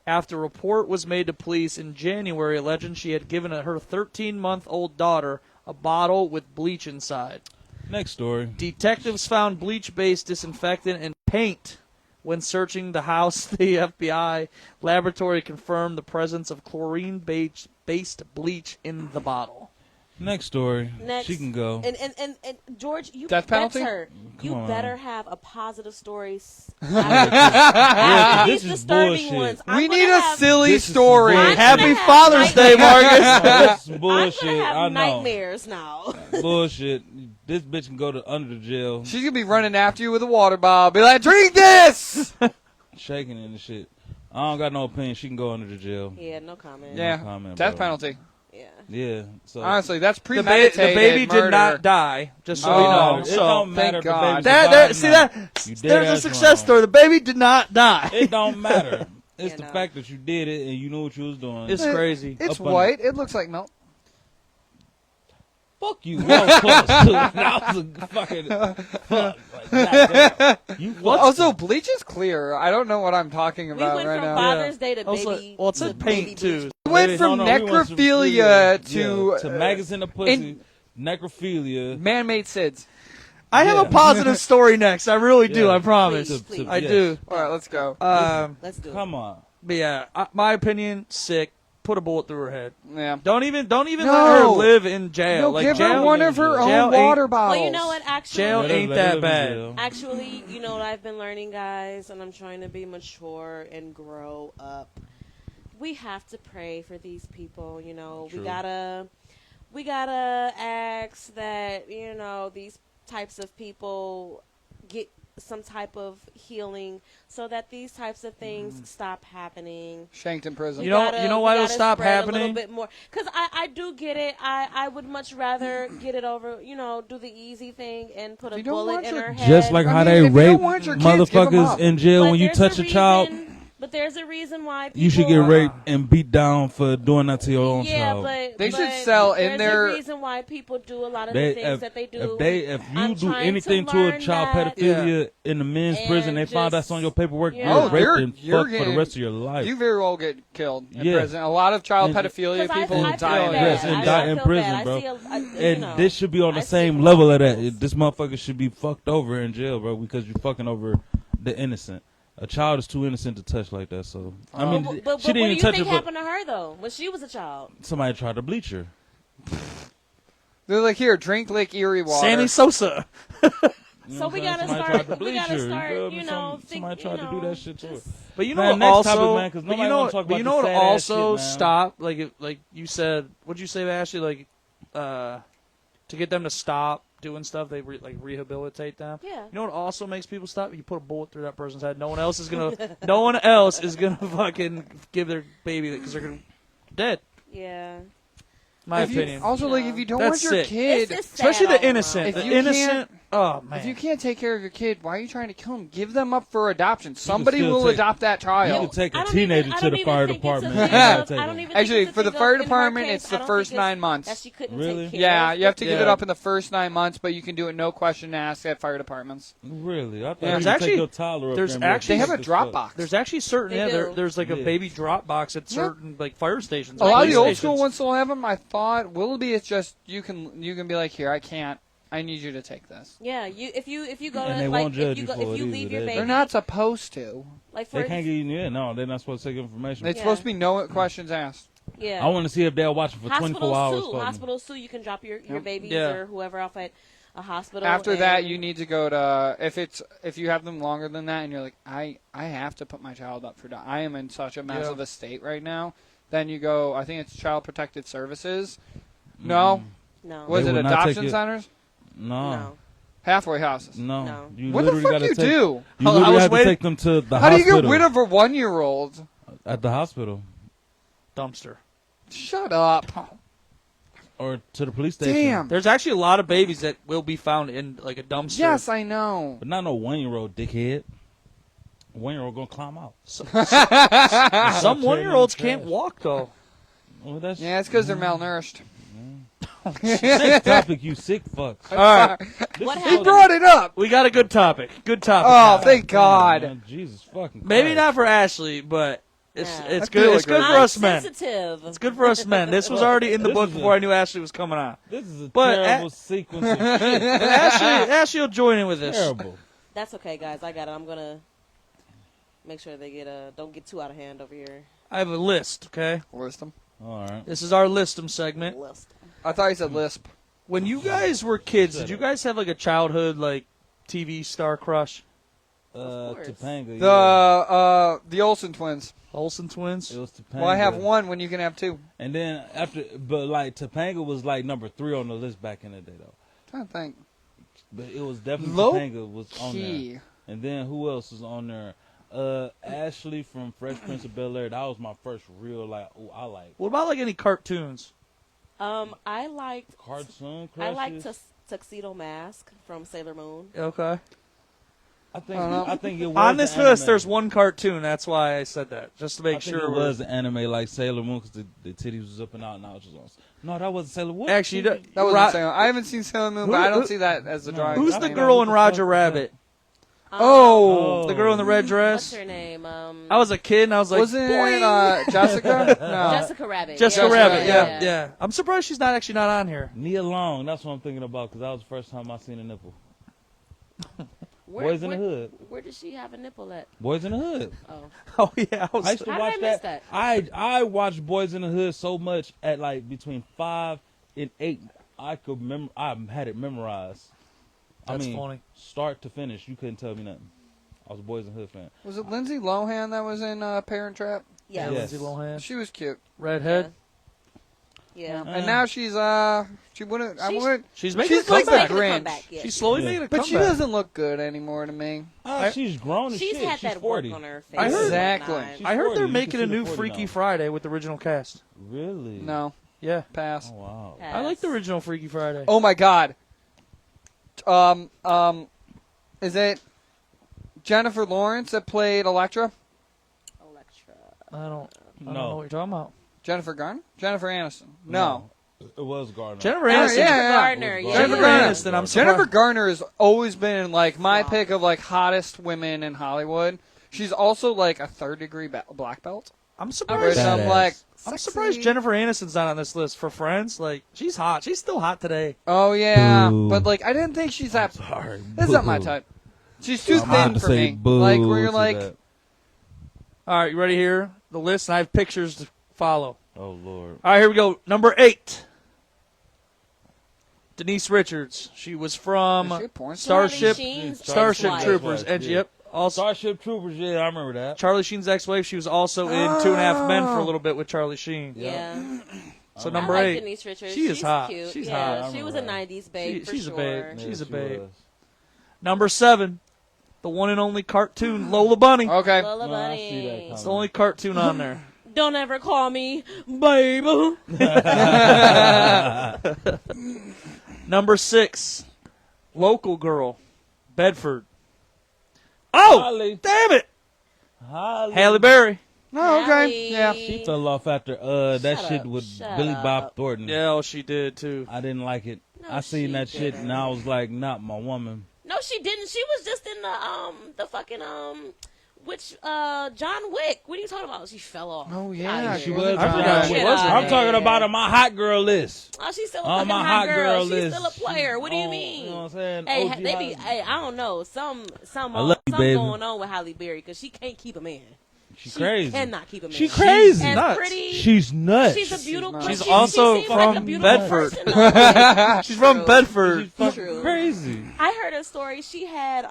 after a report was made to police in January alleging she had given her 13-month-old daughter a bottle with bleach inside. Next story. Detectives found bleach-based disinfectant and paint when searching the house. The FBI laboratory confirmed the presence of chlorine-based bleach in the bottle. Next story. Next. She can go. And George, you Death penalty? better, you Come on. better have a positive story. Yeah, After this these is disturbing bullshit. ones, We I'm need gonna a have, silly This is story. bullshit. I'm Happy gonna have Father's Day, Marcus. That's I'm bullshit. gonna have I know. nightmares now. Bullshit. This bitch can go to under the jail, She's gonna be running after you with a water bottle. Be like, drink this. shaking and shit. I don't got no opinion. She can go under the jail. Yeah, no comment. Yeah, comment, death bro. penalty. Yeah. Yeah. So Honestly, that's The premeditated baby murder. did not die, just so Oh, you it know. don't So matter. thank if the God. baby's that, alive or see not. that You dead there's a ass success wrong. story. The baby did not die. It don't matter. It's You the know. fact that you did it and you knew what you was doing. It's crazy. It's Up on white. It looks like milk. Fuck you. That was close. That was a fucking fuck. Like, goddamn. You fuck. Also, bleach is clear. I don't know what I'm talking We about went right from now. Father's Day to Also, baby. well, it's to a paint baby too. bleach. We went from No, we went necrophilia to maggots in the pussy, necrophilia. man-made SIDS. I have Yeah. a positive story next. I really do. Yeah. I promise. Please, please. I yes. do. All right, let's go. Let's do it. Come on. But yeah, my opinion, sick. Put a bullet through her head. Yeah. Don't even let No. her live in jail. No, like give jail, her one of her jail own ain't- water bottles. Well, you know what? Actually, Jail Let her- ain't let her that live in bad. jail. Actually, you know what I've been learning, guys, and I'm trying to be mature and grow up. We have to pray for these people. You know, True. we gotta ask that these types of people get some type of healing so that these types of things stop happening. Shanked in prison. You know why we it'll gotta stop spread happening? A little bit more, because I do get it. I would much rather get it over. Do the easy thing and put a You don't bullet want in your- her head. Just like I how mean, they if you don't rape want your kids, give 'em motherfuckers up. in jail But when you there's touch a child. But there's a reason why people, You should get raped and beat down for doing that to your own Yeah, child. but They but should sell in there's their- a reason why people do a lot of They- the things that they do. If you I'm do trying anything to to a learn child that. pedophilia in the men's And prison, they find just- that's on your paperwork. Yeah. You're Oh, raped you're- and you're fucked for the getting- rest of your life. You very well get killed in Yeah. prison. A lot of child And- pedophilia 'Cause people I die feel in bad. Yes, prison. and I die in feel prison, bad. bro. I see And this should be on the I see same a lot level of of that. those. This motherfucker should be fucked over in jail, bro, because you're fucking over the innocent. A child is too innocent to touch like that. So I mean, But she what do didn't you even touch think her, but happened to her though when she was a child? somebody tried to bleach her. They're like, here, drink Lake Erie water. Sammy Sosa. You know So what we I'm gotta saying? Somebody start- tried to we bleach gotta her. start, feel you me? know, Somebody think- tried to do that shit to her. But you know Man, what next topic, also, man, 'cause but nobody you know, wanna talk but you about know the what sad ass also shit, man. stop like you said. What'd you say, Ashley? Like, to get them to stop doing stuff, they rehabilitate them. Yeah. You know what also makes people stop? You put a bullet through that person's head. No one else is gonna fucking give their baby because they're gonna dead. Yeah. My If you- opinion. Also, like, Yeah. if you don't That's want your sick. kid, It's sad Especially all the around. innocent. If The you innocent. Oh man. if you can't take care of your kid, why are you trying to kill him? Give them up for adoption. Somebody still will take- adopt that You child. could take I a don't teenager even- I to the don't even fire think it's a department. thing You gotta of- take I her. don't even think Actually, it's a for the thing fire of- in her department, case, it's I the don't first think it's 9 months. that she couldn't Really? take care Yeah, of. you have to give it Yeah. up in the first 9 months, but you can do it no question asked at fire departments. Really? I thought Yeah. you There's could actually- take your toddler up there's there and be like, actually- They have a "This drop fuck." box. There's actually certain They do. there's like a Yeah. baby drop box at Yeah. certain like fire stations. A lot of police the old stations. school ones still have them. I thought Willoughby is just you can be like, here, I can't. I need you to take this. Yeah, if you go And to they like won't judge if you you go, for if it you either. leave your They- baby, They're not supposed to. like for They can't get you. Yeah, no, they're not supposed to take information. It's Yeah. supposed to be no questions asked. Yeah. I want to see if they'll watch it for 24 hours. Too. for me. Hospitals too. You can drop your babies Yeah. or whoever off at a hospital. After that, and- you need to go to if you have them longer than that, and you're like, I have to put my child up for adoption. I am in such a mess Yeah. of a state right now. Then you go. I think it's Child Protective Services. No, No. was They it will not take adoption it. centers? No. No. Halfway houses. No. No. You What the literally fuck gotta you take, do? You I literally was have to waiting- take them to the How do you hospital. get rid of a 1-year-old? At the hospital. Dumpster. Shut up. Or to the police station. Damn. There's actually a lot of babies that will be found in like a dumpster. Yes, I know. But not no 1-year-old dickhead. 1-year-old gonna climb out. Some Tearing 1-year-olds them can't trash. walk though. Well, that's Yeah, it's because they're malnourished. next topic, you sick fucks. All right, What He happened? brought it up. we got a good topic. Good topic. Oh, now. thank God. Man, Jesus fucking Maybe Christ. not for Ashley, but it's Yeah. it's I good. feel It's good like for us men. Sensitive. It's good for us men. This was already in the This book is a- before I knew Ashley was coming on. This is a But terrible sequence of shit. But Ashley will join in with this. Terrible. That's okay, guys. I got it. I'm gonna make sure they don't get too out of hand over here. I have a list. Okay, List them. All right. this is our listum segment. List. I thought you said lisp. When you guys were kids, did you guys have like a childhood like TV star crush? course. Topanga. The Olsen twins. Olsen twins. It was Topanga. Well, I have one when you can have two. And then but like Topanga was like number 3 on the list back in the day though. Trying to think. But it was definitely Low Topanga was on Key. there. And then who else was on there? Ashley from Fresh Prince of Bel Air. That was my first real like. Oh, I like What about like any cartoons? I liked cartoon I crushes. liked Tuxedo Mask from Sailor Moon. Okay. I think I don't know. I think it was On this an list, anime. there's one cartoon. That's why I said that, just to I make think sure it was an anime like Sailor Moon because the titties was up and out and I was just on. No, that wasn't Sailor Moon. Actually, That wasn't Ro- Sailor. I haven't seen Sailor Moon, but I don't see that as the No. drawing. Who's I the mean, girl what in the Roger fuck? Rabbit? Oh. The girl in the red dress. What's her name? I was a kid and I was like, Wasn't "Boing." it Jessica? No. Jessica Rabbit. Jessica Yeah, Rabbit. yeah, Yeah, yeah. I'm surprised she's not actually not on here. Nia Long. That's what I'm thinking about because that was the first time I seen a nipple. Boys in the Hood. Where did she have a nipple at? Boys in the Hood. Oh, Oh yeah, I used to How did watch I miss that? I watched Boys in the Hood so much at like between 5 and 8. I had it memorized. That's I mean, funny. start to finish, you couldn't tell me nothing. I was a Boys in the Hood fan. Was it Lindsay Lohan that was in Parent Trap? yeah. Yes. Lindsay Lohan, She was cute. redhead. Yeah. And now she's she wouldn't. I She's- wouldn't. She's making She's a like comeback. the Grinch. Yeah. She's slowly Yeah. making a But comeback. she doesn't look good anymore to me. She's grown as She's shit. had She's that 40. work on her face. I heard- Exactly. and whatnot. She's I heard 40. they're You making can a see the new 40 Freaky now. Friday with the original cast. Really? No, Yeah, pass. Oh wow. Pass. I like the original Freaky Friday. Oh my God. Is it Jennifer Lawrence that played Elektra? Electra. I don't know No. what you're talking about. Jennifer Garner? Jennifer Aniston? No. It was Gardner. Jennifer Yeah, Aniston. yeah. Gardner. Jennifer Yeah. Jennifer Garner. Aniston. I'm surprised. Jennifer Garner has always been like my Wow. pick of like hottest women in Hollywood. She's also like a 3rd-degree black belt. I'm Which surprised. Badass. I'm like, I'm sexy. surprised Jennifer Aniston's not on this list for Friends. Like, she's hot. She's still hot today. Oh yeah, Boo. but like I didn't think she's that. Sorry. That's not my Boo. type. She's too I'm about thin to for say me. boo Like where you're to like, that. All right, you ready here? The list, and I have pictures to follow. Oh Lord. All right, here we go. Number 8. Denise Richards. She was from is she a porn star? Starship Charlie Sheen's Starship ex-wife. Troopers. And Yeah. yep, also Starship Troopers. Yeah, I remember that. Charlie Sheen's ex-wife. She was also in 2.5 Men for a little bit with Charlie Sheen. Yeah. So I number like 8. Denise Richards. She is She's hot. Cute. She's yeah, hot. I she was a remember 90s babe for she's a sure. babe. Yeah, She's a she babe. was. Number 7. The one and only cartoon Lola Bunny. Okay. Lola No, I see that Bunny. It's the only cartoon on there. Don't ever call me babe. Number 6. Local Girl. Bedford. Oh, Holly. damn it. Holly. Halle Berry. Oh, okay. Hallie. Yeah. She fell off after that Shut shit up, with shut Billy Bob up. Thornton. Yeah, oh, she did too. I didn't like it. No, I seen she that shit didn't. and I was like, not my woman. No, she didn't. She was just in the fucking John Wick. What are you talking about? She fell off. Oh Outta yeah, here. she I was. I forgot forgot she what- was. I'm Yeah. talking about on my hot girl list. Oh, she's still a On fucking my hot girl. She's list. still a player. What do you Oh, mean? You know what I'm saying? Hey, OG they be. Holly. Hey, I don't know. Some I love you, baby. going on with Halle Berry because she can't keep a man. She's crazy. Cannot keep a man. She crazy. As nuts. pretty. She's nuts. She's a beautiful. nuts. She's she also seems like a from beautiful Bedford. person, though. She's from True. Bedford. She's fucking True. crazy. I heard a story. She had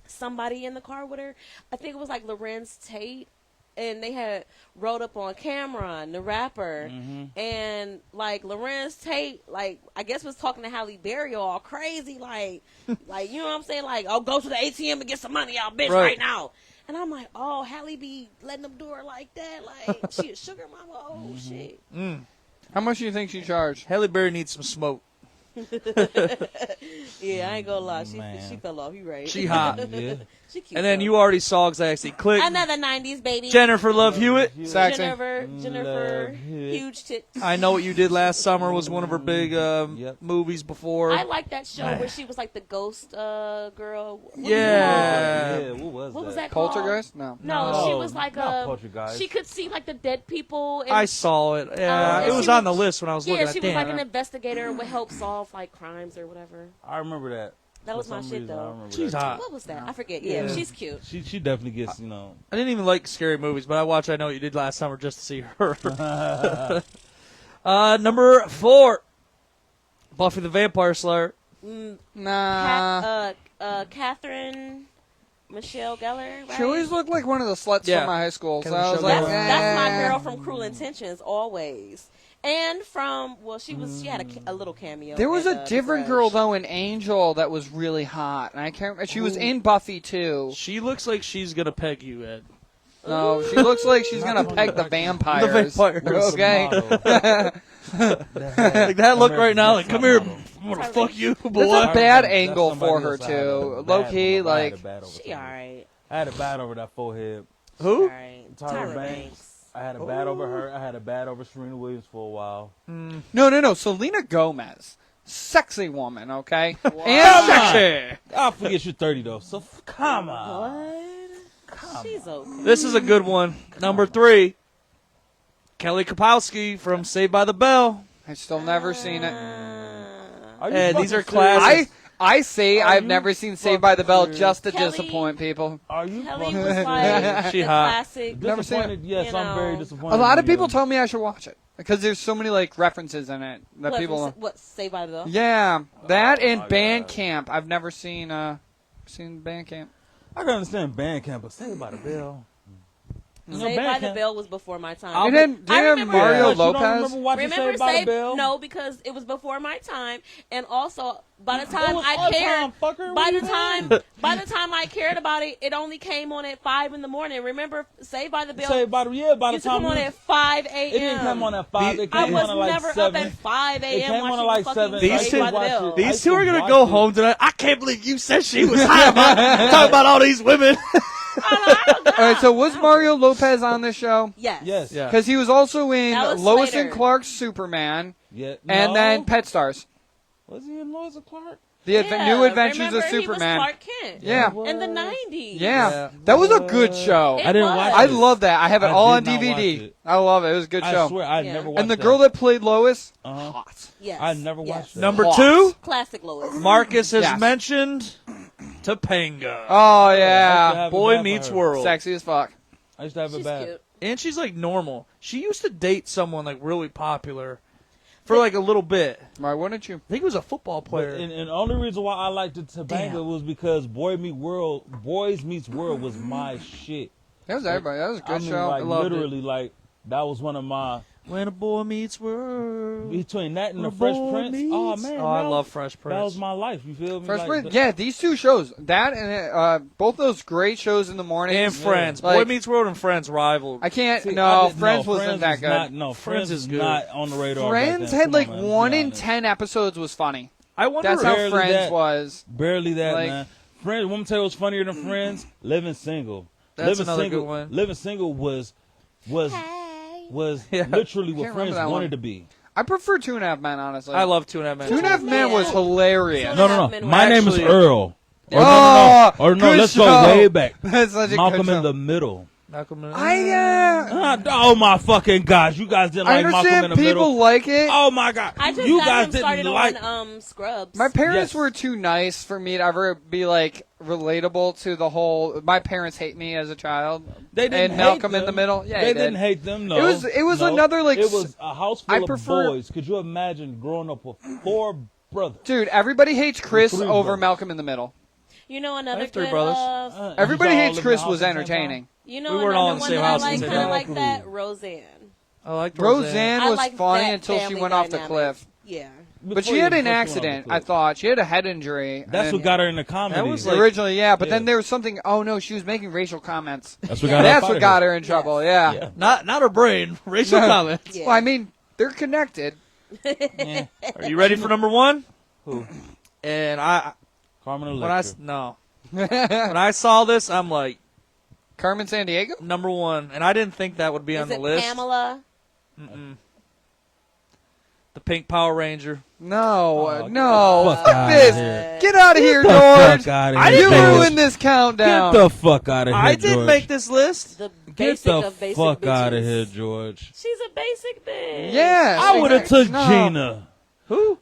somebody in the car with her. I think it was like Lorenz Tate, and they had rode up on Cameron, the rapper, and like Lorenz Tate, like I guess was talking to Halle Berry all crazy, like you know what I'm saying, like I'll go to the ATM and get some money out, bitch, right now. And I'm like, oh, Halle be letting them do her like that, like she a sugar mama, oh shit. How much do you think she charged? Halle Berry needs some smoke. Yeah, I ain't gonna lie, she Man. fell off. You right? She hot. Yeah. She cute. And then though. you already saw exactly. Click. Another '90s baby. Jennifer Love Hewitt. Sexy. Jennifer, Love Hewitt. huge tits. I Know What You Did Last Summer was one of her big movies before. I like that show where she was like the ghost girl. What was it Yeah. Yeah, what called? What was that? that called? Poltergeist? No. No, she was like not a. Poltergeist. She could see like the dead people. And, I saw it. Yeah, and it was she on was- the list when I was looking yeah, at she it. was like Damn. an investigator and would help solve like crimes or whatever. I remember that. That For was my some shit reason, I though. remember She's that. hot. What was that? I forget. Yeah, Yeah. she's cute. She definitely gets, I didn't even like scary movies, but I watched I Know What You Did Last Summer just to see her. Number 4. Buffy the Vampire Slayer. Nah. Catherine Michelle Gellar. Right? She always looked like one of the sluts Yeah. from my high school. So Catherine I was Michelle like, Gellar. That's my eh. girl from Cruel Intentions, always. And from she had a little cameo. There was in, a The different Grudge. girl though in Angel that was really hot, and I can't. Remember. She was in Buffy too. She looks like she's gonna peg you, Ed. No, she looks like she's gonna peg the vampires. The vampires. Okay. Like that look right now, like come here, I'm gonna fuck you, boy. That's a bad That's angle somebody for her else I had a too. bad Low key, over. I had like a bad over She alright. I had a bad over that forehead. Who? Alright. Tyra Banks. I had a bad over her. I had a bad over Serena Williams for a while. no. Selena Gomez, sexy woman, okay, and Come on. sexy. I forget you're 30 though, so come on. What? She's okay. This is a good one. Number 3. Kelly Kapowski from Saved by the Bell. I still never seen it. Are you Ed, fucking these are serious? classics. I say Are I've you never seen Saved by the Bell fucking just to Kelly- disappoint people. Are you Kelly fucking was serious? like She the hot. classic. Never seen it. Disappointed? Yes, You I'm very know. disappointed. A lot of in you. people told me I should watch it because there's so many like references in it that What, people. what Saved by the Bell? Yeah, that and my Bandcamp. I've never seen Bandcamp. I can understand Bandcamp, but Saved by the Bell. You know, Saved by the Bandcamp- Bell was before my time. You didn't I have remember- Mario What, you don't Lopez? remember watching Remember Saved by the Saved? Bell? No, because it was before my time, and also by the It time was I our cared, time, fucker. by What the you time, mean? by the time I cared about it, it only came on at 5 in the morning. Remember, Saved by the Bell Saved by the by the used to time come on we- at 5 a.m. it didn't come on at 5. It I came was on at like never 7. up at 5 It a.m. came on watching at like fucking 7. These Saved two- by the Bell. These two are gonna watch go it. home tonight. I can't believe you said she was hot. Talking about all these women. All right, so was Mario Lopez on this show? Yes. Yes. Yeah. Because he was also in That was Lois Slater. and Clark's Superman, Yeah. and No. then Pet Stars. Was he in Lois and Clark? The Yeah, New Adventures remember, of He was Superman. Clark Kent. Yeah. In the 90s. Yeah, that was a good show. It I didn't was. watch I it. love that. I have it I all on did not watch DVD. it. I love it. It was a good I show. swear I Yeah. never watched And the that. girl that played Lois, Uh-huh. hot. Yes. I never watched Yes. that. Number Hot. 2, Classic Lois. Marcus has Yes. mentioned Topanga. Oh I used to yeah, have it Boy bad for Meets her. World. sexy as fuck. I used to have it She's bad. cute. And she's like normal. She used to date someone like really popular for like a little bit. Why wouldn't you? I think he was a football player. And the only reason why I liked it Topanga Damn. was because Boys Meets World was my shit. That was everybody. That was a good I mean, show. like I loved literally, like that was one of my When a boy meets world. between that and When the a Fresh boy Prince. Oh meets- man, Oh, I that love was- Fresh Prince. That was my life. You feel me? Fresh Like, Prince. Yeah, these two shows. That and both those great shows in the morning. And Friends. Like- Boy Meets World and Friends rivaled. I can't. See, no, I did- Friends no, wasn't that was good. Not, no, Friends Friends is is good. not on the radar. Friends back then. had Come like on, man, let's 1 be in honest. 10 episodes was funny. I wonder That's if how Barely Friends that. was. Barely that, Like- man. Friends. Let me tell you what's funnier than Friends. Living Single. That's Living another Single. good one. Living Single was Yeah. literally what Can't remember Friends that wanted one. to be. I prefer 2.5 Men, honestly. I love Two and a Half Men. 2.5 Men was hilarious. No, No. Men My were name is actually- Earl. Or Oh, no. Or no, good let's show. go way back. That's such a Malcolm good in show. the Middle. Malcolm in the- Oh my fucking gosh! You guys didn't I like Malcolm in understand the people Middle. like it. Oh my god! I just you got guys him didn't started like. on Scrubs. My parents Yes. were too nice for me to ever be like, relatable to the whole. My parents hate me as a child. They didn't and hate Malcolm them. in the Middle. Yeah, they he did. didn't hate them. No, It was no. another, like, It was a house full I of prefer- boys. Could you imagine growing up with 4 brothers? Dude, everybody hates Chris Three over brothers. Malcolm in the Middle. You know another have three good. brothers. Everybody Did y'all hates live in Chris the was house at the same time? entertaining. You know We weren't all in another the one same that I house at like, the same kind of time. like that. Roseanne. I liked Roseanne I was like funny that until she family went off the dynamic. cliff. Yeah. But she Before had you- an before she went off accident, the I cliff. thought. She had a head injury. That's and- what got her into comedy. That was like- Originally, yeah, but Yeah. then there was something. Oh no, she was making racial comments. That's what got her. That's up what outta got here. her in trouble. Yeah. Yeah. Not her brain. Racial comments. Yeah. Well, I mean, they're connected. Yeah. Are you ready for number one? Who? And I Carmen when I Electra. no when I saw this, I'm like Carmen Sandiego. number one, and I didn't think that would be on Is the it list. Pamela? The Pink Power Ranger. No, Oh, no. get the fuck Fuck outta this. here. Get out of here, the George. fuck outta I here, didn't You make ruined this countdown. Get the fuck out of here, I didn't George. make this list. The Get basic the of basic fuck bitches. out of here, George. She's a basic bitch. Yes. I would have took No. Gina. Who?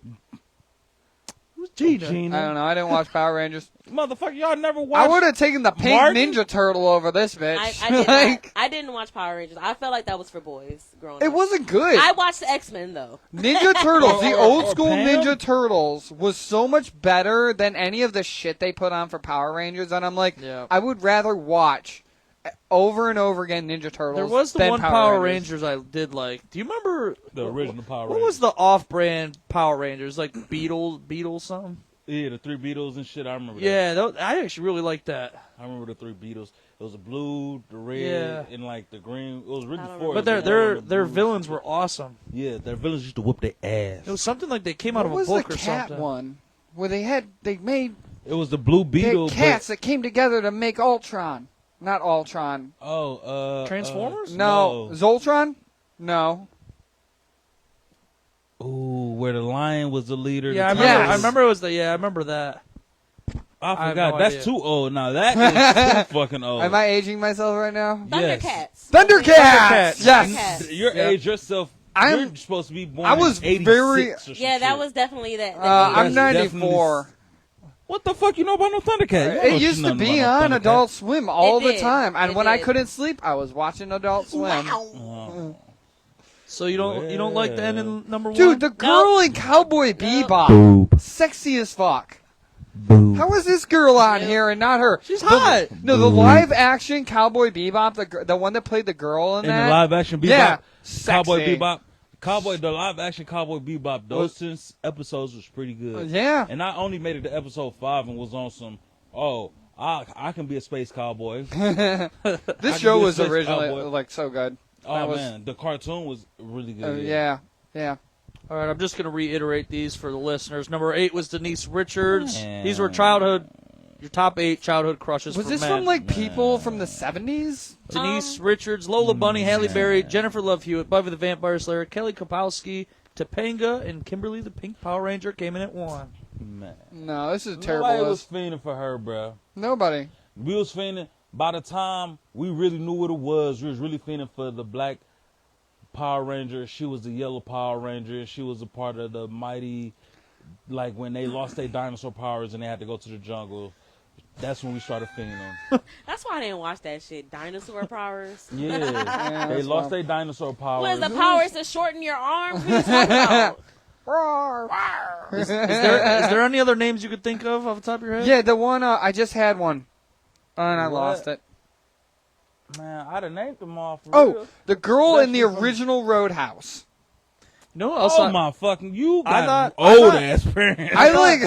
Who's Gina? Gina. I don't know. I didn't watch Power Rangers. Motherfucker, y'all never watched. I would have taken the pink Martin? Ninja Turtle over this bitch. I did Like, not. I didn't watch Power Rangers. I felt like that was for boys growing it up. wasn't good. I watched the X-Men though. Ninja Turtles, the old or school Pam? Ninja Turtles was so much better than any of the shit they put on for Power Rangers, and I'm like, Yeah. I would rather watch over and over again Ninja Turtles. There was the than one Power Rangers I did like. Do you remember the original Power what Rangers. was the off-brand Power Rangers? Like Beetle something? Yeah, the 3 Beatles and shit. I remember that. Yeah, I actually really liked that. I remember the 3 Beatles. It was the blue, the red, Yeah. and like the green. It was really I don't four. But It was their the their blues. villains were awesome. Yeah, their villains used to whoop their ass. It was something like they came out What of a was book the or cat something. one where they made It was the blue they beetle. had cats that came together to make Ultron? Not Ultron. Transformers? No, Zoltron. No. Ooh, where the lion was the leader. Yeah, I the remember. Yes. I remember it was the. Yeah, I remember that. I I have forgot. no That's idea. too old. Now that is too fucking old. Am I aging myself right now? Yes. Thundercats. Thundercats. Yes. Thundercats. Your Yeah. age yourself. I'm- You're supposed to be born. I was in 86 very- or some Yeah, that shit. was definitely that. I'm That's 94. What the fuck you know about no Thundercats? You don't It know used to nothing be about on no Adult Thundercats. Swim all It the did. time, and It when I did. couldn't sleep, I was watching Adult Swim. Oh. So you don't like the end in number one? Dude, the girl in Cowboy Bebop, Boob. sexy as fuck. Boob. How is this girl on Nope. here and not her? She's hot. No, the live action Cowboy Bebop, the one that played the girl in In that. the live action Bebop, Yeah, Cowboy sexy. Bebop, the live action Cowboy Bebop, those 10 episodes was pretty good. Yeah. And I only made it to episode 5 and was on some, I can be a space cowboy. This I show can be a was space originally cowboy. like so good. Oh That was- man, the cartoon was really good. Yeah. All right, I'm just going to reiterate these for the listeners. Number 8 was Denise Richards. Yeah. These were your top 8 childhood crushes Was for this men. from like people from the 70s? Denise Richards, Lola Bunny, Halle Berry, Jennifer Love Hewitt, Buffy the Vampire Slayer, Kelly Kapowski, Topanga, and Kimberly the Pink Power Ranger came in at 1. Man. No, this is a terrible Nobody was list. fiending for her, bro. Nobody. We was fiending. By the time we really knew what it was, we was really fiending for the black Power Ranger. She was the yellow Power Ranger. She was a part of the mighty, like when they lost their dinosaur powers and they had to go to the jungle. That's when we started fiending them. That's why I didn't watch that shit. Dinosaur powers. Yeah, they that's lost wild. their dinosaur powers. What is the powers to shorten your arms? What are you talking about? Is there any other names you could think of off the top of your head? Yeah, the one I just had one, and I What? lost it. Man, I'd have named them all for Oh, real. the girl in the Especially from- original Roadhouse. You know what else? Oh my fucking! You I got thought- old ass parents. I like.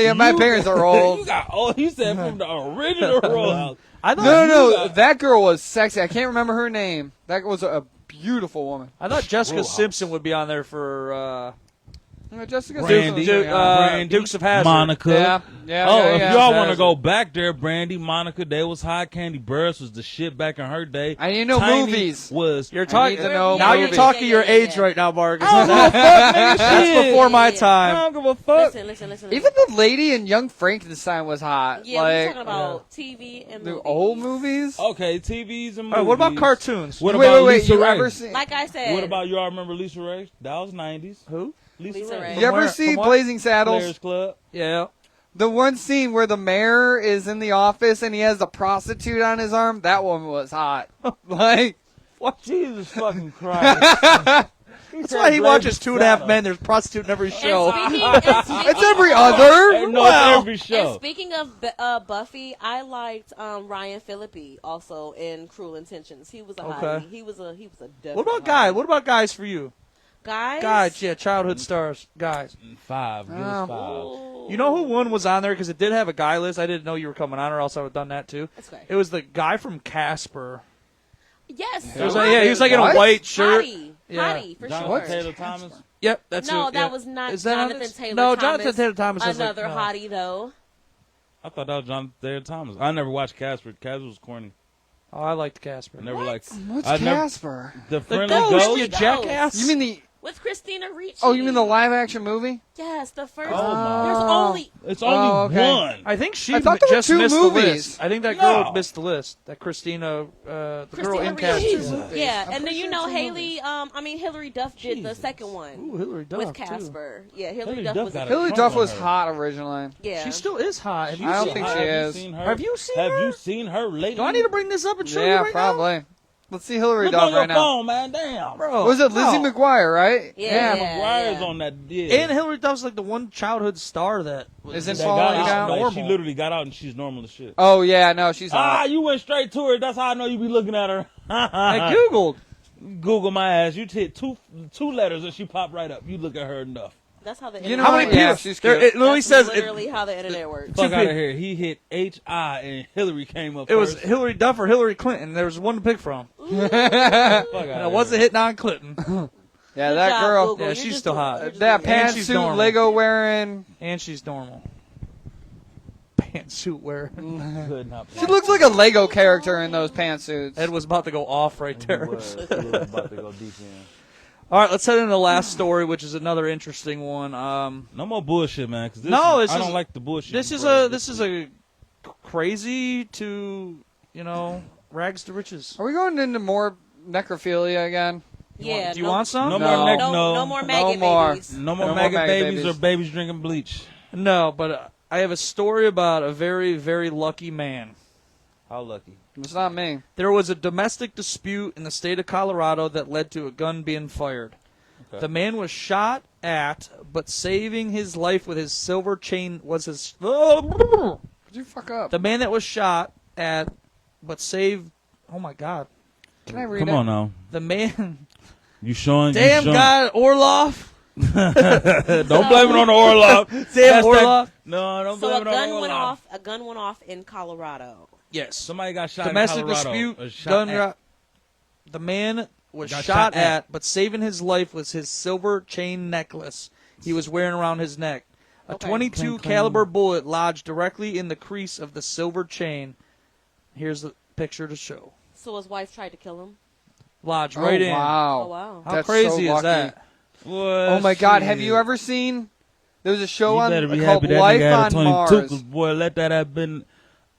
Yeah, my You- parents are You old. got old. You said from the original Roadhouse. I thought No, that girl was sexy. I can't remember her name. That was a beautiful woman. I thought Jessica Roadhouse. Simpson would be on there for Jessica Brandy, Simpson. Brandy, Dukes of Hazzard. Monica. Yeah. Oh, yeah, if yeah. y'all want to go back there, Brandy, Monica, they was high. Candy Burris was the shit back in her day. I need to know Tiny movies. Was You're I talking. need to know Now you're movies. talking your Yeah. age right now, Marcus. I don't give a fuck, nigga. That's Shit. before my Yeah. time. I don't give a fuck. Listen. Even the lady in Young Frankenstein was hot. Yeah, like we're talking about TV and the movies. old movies. Okay, TVs and movies. All right, what about cartoons? What wait, about wait, Lisa you Ray? ever seen? Like I said. What about y'all remember Lisa Ray? That was 90s. Who? Lisa, Lisa Ray. Ray. You ever where- see from what? Blazing Players Saddles? Club. Yeah. The one scene where the mayor is in the office and he has the prostitute on his arm, that one was hot. Like, What? Jesus fucking Christ. That's why he watches 2.5 Men. There's a prostitute in every show. it's every other. Ain't no Well, every show. And speaking of Buffy, I liked Ryan Phillippe also in Cruel Intentions. He was a hottie. He was a definite What about hottie. guys? What about guys for you? Guys? Guys, yeah, childhood stars, guys. 5. Give us 5. Ooh. You know who one was on there because it did have a guy list. I didn't know you were coming on, or else I would have done that too. That's okay. It was the guy from Casper. Yes. It was like, yeah, he was like in a What? white shirt. Hottie. Yeah. Hottie, for Jonathan sure. Taylor Thomas. Yep, that's No, it. that yeah. was not Is that on Jonathan this? Taylor No, Thomas. Jonathan Taylor Thomas is Another like, no. hottie, though. I thought that was Jonathan Taylor Thomas. I never watched Casper. Casper was corny. Oh, I liked Casper. I never What? liked. What's I never- Casper? The The friendly ghost, ghost. you Ghost. jackass. You mean the? With Christina Ricci. Oh, you mean the live-action movie? Yes, the first. Oh, my. There's only. It's only Oh, okay. one. I think she I thought there were just 2 missed movies. the list. I think that girl No. missed the list. That Christina, the girl Christina in Ricci. Casper. Yeah, I'm and then pretty you sure know it's in Hillary Duff did the Jesus. second one Ooh, Hillary Duff with too. Casper. Yeah, Hillary Hillary Duff Duff was. got Hillary Trump Duff on was her. hot originally. Yeah, She still is hot. Have you I don't seen think her? she is. Have you seen Have her? you seen her lately? Do I need to bring this up and show you Yeah, right now? probably. Let's see Hillary Look Duff on your right now. phone, man. Damn. Bro, Was it Lizzie no. McGuire, right? Yeah. McGuire's yeah. on that. Yeah. And Hillary Duff's like the one childhood star that Isn't that falling got down? out. Like, normal. she literally got out and she's normal as shit. Oh yeah, no, she's Ah, hot. you went straight to her. That's how I know you be looking at her. I googled. Google my ass. You hit two letters and she popped right up. You look at her enough. That's how the You internet know How what? many Yeah, people? she's There, cute. it literally That's says literally how the internet works. Fuck out people- of here. He hit H.I. and Hillary came up it was first. Hillary Duff or Hillary Clinton. There was one to pick from. Fuck And outta it here. wasn't hitting on Clinton. Yeah, Good that job, girl. Google. Yeah, You're she's just still doing- hot. you're just That doing it. And she's pantsuit, normal. Lego wearing. And she's normal. Pantsuit wearing. Could not She looks like a Lego character in those pantsuits. Ed was about to go off right there. He was about to go deep in. All right, let's head into the last story, which is another interesting one. No more bullshit, man. Cause this No, is, this I don't is- like the bullshit. This is bro. a crazy to rags to riches. Are we going into more necrophilia again? Yeah. Do you want some? No No. more neck. No, No, no more No maggot more. babies. No more No more maggot maggot babies, babies. or babies drinking bleach. No, but I have a story about a very, very lucky man. How lucky. It's not me. There was a domestic dispute in the state of Colorado that led to a gun being fired. Okay. The man was shot at, but saving his life with his silver chain was his. Could you fuck up? The man that was shot at, but saved. Oh my God! Can I read Come it? on now. The man. You showing? Damn you showing. God, Orloff. Don't blame it on the Orlov. Damn That's that- Orloff. No, don't So blame a it on gun the went Orlov. off. A gun went off in Colorado. Yes. Somebody got shot Domestic in Colorado. dispute. or shot Gun. at. The man was Got shot shot at, at. but saving his life was his silver chain necklace he was wearing around his neck. A Okay. 22 Cling, cling. caliber bullet lodged directly in the crease of the silver chain. Here's the picture to show. So his wife tried to kill him. Lodged Oh, right in. wow. Oh wow. How That's crazy so is lucky. that? Oh my God! Have you ever seen? There was a show You on better be called happy that Life nigga had a on 22, Mars. 'cause, boy, let that have been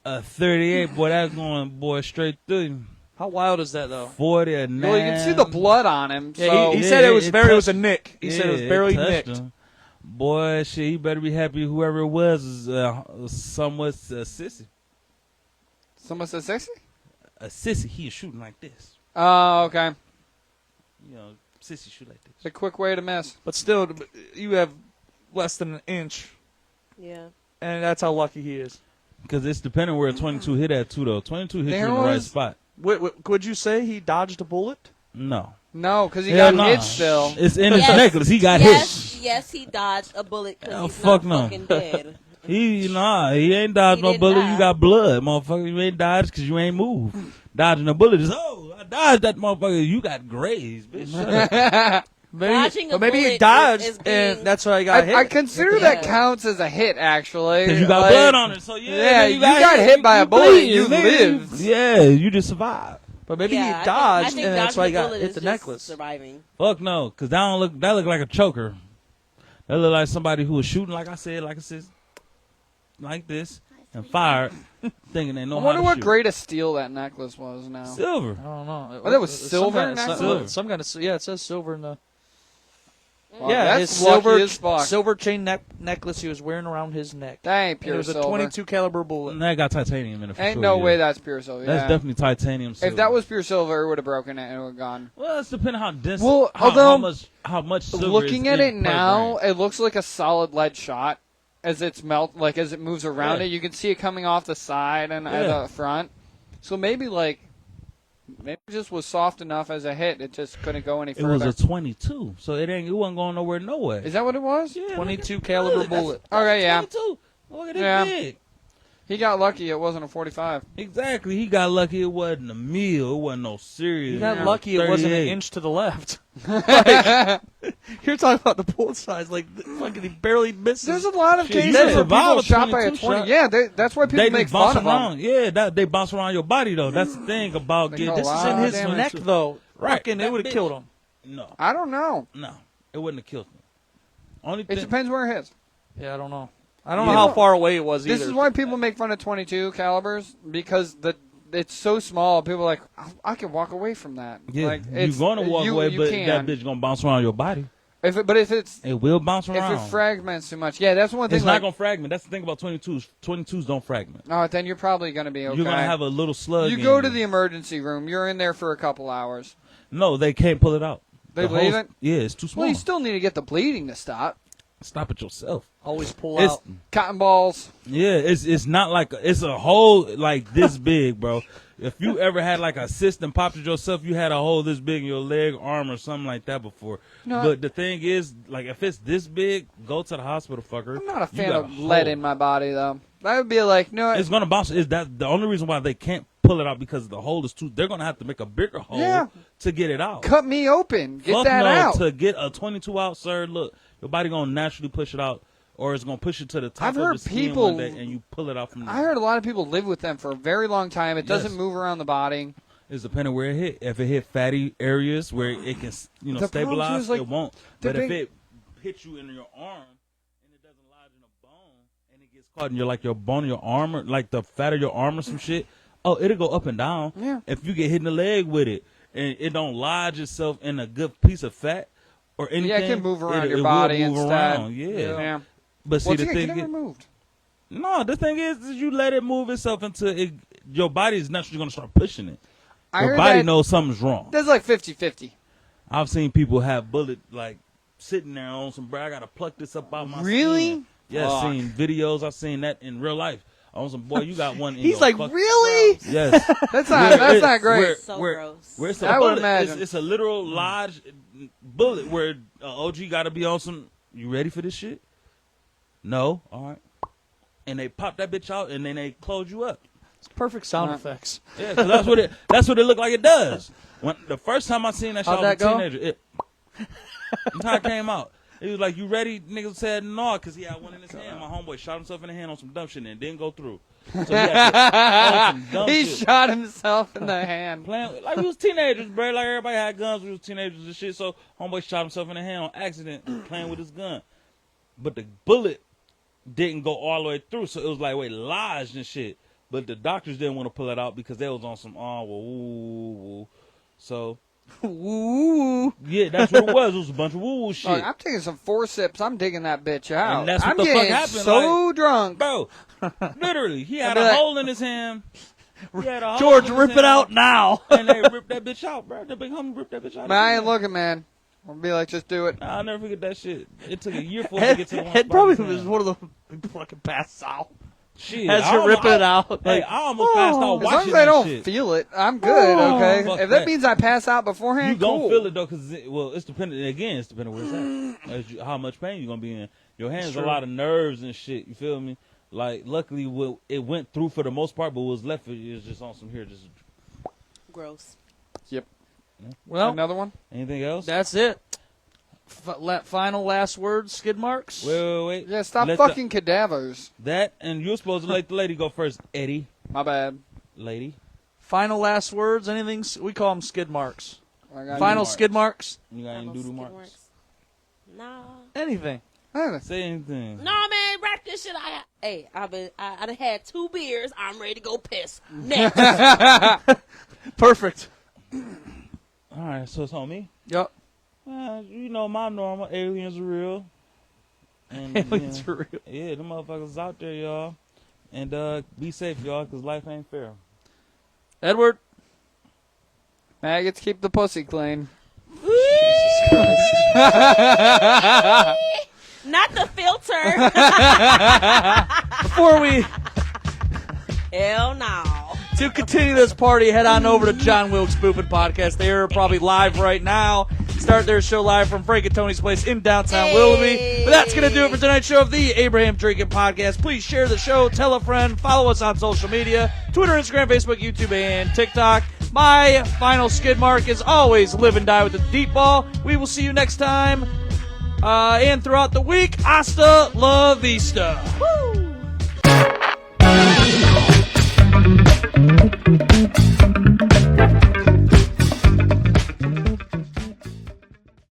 a 38, boy, that's going, boy, straight through you. How wild is that, though? 40 or 9. Well, you can see the blood on him. Yeah, So he said it was it a nick. He said it was barely touched nicked. him. Boy, shit, he better be happy whoever it was is somewhat a sissy. someone said sexy. A sissy, he is shooting like this. Oh, okay. You know, sissy shoot like this. It's a quick way to miss. But still, you have less than an inch, Yeah. and that's how lucky he is. Because it's depending where a 22 hit at, too, though. 22 hit you There in the right was- spot. Would you say he dodged a bullet? No. No, because he Hell got nah. hit still. It's in his Yes. necklace. He got yes, hit. yes, he dodged a bullet because Oh, he's fuck not no. fucking dead. He ain't dodged He no didn't bullet. die. You got blood, motherfucker. You ain't dodged because you ain't moved. Dodging a bullet is, I dodged that motherfucker. You got grazed, bitch. Shut up. Dodging a But maybe he bullet dodged, is being- and that's why he got hit. I consider Yeah. that counts as a hit, actually. Because you got Like, blood on it. So, yeah, you got hit by a bullet, bleeding, you nigga. lived. Yeah, you just survived. But maybe Yeah, he dodged, I think and that's dodging why he a got bullet hit is the just necklace. Surviving. Fuck no, because that look like a choker. That look like somebody who was shooting, like I said, like this, and fired, thinking they know I how wonder to what shoot. grade of steel that necklace was now. Silver. I don't know. Oh, that was Some silver kind of- necklace? Silver. Some kind of, yeah, it says silver in the. Well, Yeah, that's his lucky as fuck. silver chain necklace he was wearing around his neck. That ain't And pure it was silver. a 22 caliber bullet. And that got titanium in it for Ain't sure. no yeah. way that's pure silver. That's yeah. definitely titanium silver. If that was pure silver, it would have broken it and it would have gone. Well, it's depending how dense. Well, how although, how much silver Looking is at in it per now, gram. it looks like a solid lead shot as it's as it moves around Yeah. it. You can see it coming off the side and Yeah. the front. So maybe it just was soft enough as a hit. It just couldn't go any It was further. a 22, so it wasn't going nowhere. No way. Is that what it was? Yeah, 22 look at- caliber look, that's- bullet. that's Okay, yeah. 22. Look at this Yeah. big. He got lucky. It wasn't a 45. Exactly. He got lucky. It wasn't a meal. It wasn't no cereal. He got Yeah. lucky it wasn't an 38. inch to the left. Like, you're talking about the bullet size. Like, fucking he barely misses. There's a lot of Shit, you cases can where survive people a shot by a 22 20. shot. Yeah, that's why people They make just bounce fun of around. them. Yeah, they bounce around your body though. That's the thing about They getting go This is wild. in his damn it. neck, though. Right. Fucking, That it would have big- killed him. No, I don't know. it wouldn't have killed me. Only It thing. depends where it hits. Yeah, I don't know. I don't Yeah. know how far away it was either. This is why people make fun of 22 calibers because it's so small. People are like, I can walk away from that. Yeah, like, you're it's- gonna walk you- away, you but can. that bitch gonna bounce around your body. If it Will bounce if around. it fragments too much, yeah, that's one thing. it's like, not gonna fragment. That's the thing about 22s. 22s don't fragment. oh, then you're probably gonna be okay. You're gonna have a little slug. You in go to the emergency room. You're in there for a couple hours. No, they can't pull it out. They The leave hose- it? Yeah, it's too small. Well, you still need to get the bleeding to stop. Stop it yourself. Always pull It's out. Cotton balls. yeah, it's not like it's a hole like this big, bro. If you ever had like a cyst and popped it yourself, you had a hole this big in your leg, arm, or something like that before. No, But the thing is, like, if it's this big, go to the hospital, fucker. I'm not a You fan got of a lead hole. in my body though. That would be like, no, It's gonna bounce. Is that the only reason why they can't pull it out because the hole is too? They're gonna have to make a bigger hole Yeah. to get it out. cut me open. Get Fuck that no, out. to get a 22 out, sir. Look, your body gonna naturally push it out, or it's gonna push it to the top I've of heard the skin people- one day, and you pull it out from. I heard a lot of people live with them for a very long time. It doesn't Yes. move around the body. It's depending where it hit. If it hit fatty areas where it can, The problem stabilize, is, like, it won't. the But big- if it hits you in your arm and it doesn't lodge in a bone and it gets caught in your bone, your arm, or like the fat of your arm or some shit, oh, it'll go up and down. Yeah. If you get hit in the leg with it and it don't lodge itself in a good piece of fat or anything, Yeah, it can move around your will body move instead. around. Yeah. Yeah. But see, Well, the get thing it is, removed. no, the thing is you let it move itself into it. Your body is naturally going to start pushing it. I Your heard body that knows something's wrong. That's like 50-50. I've seen people have bullet like sitting there on some, bro, I gotta pluck this up out my Really? skin. Yeah, Fuck. I've seen videos. I've seen that in real life. On some, boy, you got one in He's your like, fuck- really? Yes. That's not great. Where, So where, gross. where it's a I would bullet. imagine. It's a literal lodge bullet where OG gotta be on some, you ready for this shit? No? All right. And they pop that bitch out and then they close you up. It's perfect sound Right. effects. Yeah, 'cause that's what it looked like it does. When the first time I seen that shit, How'd I was that a go? teenager. That's how it came out. He was like, "You ready?" Nigga said no, because he had one in his hand. My homeboy shot himself in the hand on some dumb shit and didn't go through. So he had to, on some dumb He shit. shot himself in the hand. Playing like we was teenagers, bro. Like everybody had guns. We was teenagers and shit. So homeboy shot himself in the hand on accident playing with his gun. But the bullet didn't go all the way through, so it was like lodged and shit. But the doctors didn't want to pull it out because they was on some woo. So Woo. yeah, that's what it was. It was a bunch of woo shit. Look, I'm taking some forceps. I'm digging that bitch out. And that's what I'm the fuck getting happened, so drunk. Bro, literally, he had I'd be a like- hole in his hand. He had a hole George, in his rip it hand, out now. And they ripped that bitch out, bro. The big homie ripped that bitch out. Man, I ain't looking, man. I'll be like, just do it. Nah, I'll never forget that shit. It took a year for it to get to the one It spot probably in his was hand. one of the fucking pass out. Shit, As I you're almost- ripping it out. Hey, Like, I almost passed out As long watching as I that don't shit. feel it, I'm good, okay? Fuck If that that. means I pass out You beforehand, don't cool. feel it though, cause it's dependent. Again, it's dependent where it's at. How much pain you gonna be in. Your hands True. a lot of nerves and shit. You feel me? Like, luckily, it went through for the most part, but what was left is just on some here. Just Gross. well, Another one? Oh. anything else? that's it. Final last words, skid marks. Wait. Yeah, stop Let fucking cadavers. That and you're supposed to let the lady go first, Eddie. My bad. Lady, Final last words. Anything? We call them skid marks. I got Final marks. skid marks. you got any Final doodle skid marks? marks. Nah. Anything. Say anything. No, man, wrap this shit. I done had 2 beers. I'm ready to go piss. Next. Perfect. All right, so it's on me. Yep. You know, my normal aliens are real. And, Aliens are real. Yeah, them motherfuckers out there, y'all. And be safe, y'all, because life ain't fair. Edward. Maggots keep the pussy clean. Not the filter. Before we Hell no. to continue this party, head on over to John Wilkes Boofing Podcast. They are probably live right now. Start their show live from Frank and Tony's place in downtown Willoughby. But that's going to do it for tonight's show of the Abraham Drinking Podcast. Please share the show, tell a friend, follow us on social media, Twitter, Instagram, Facebook, YouTube, and TikTok. My final skid mark is always live and die with the deep ball. We will see you next time and throughout the week. Hasta la vista. Woo.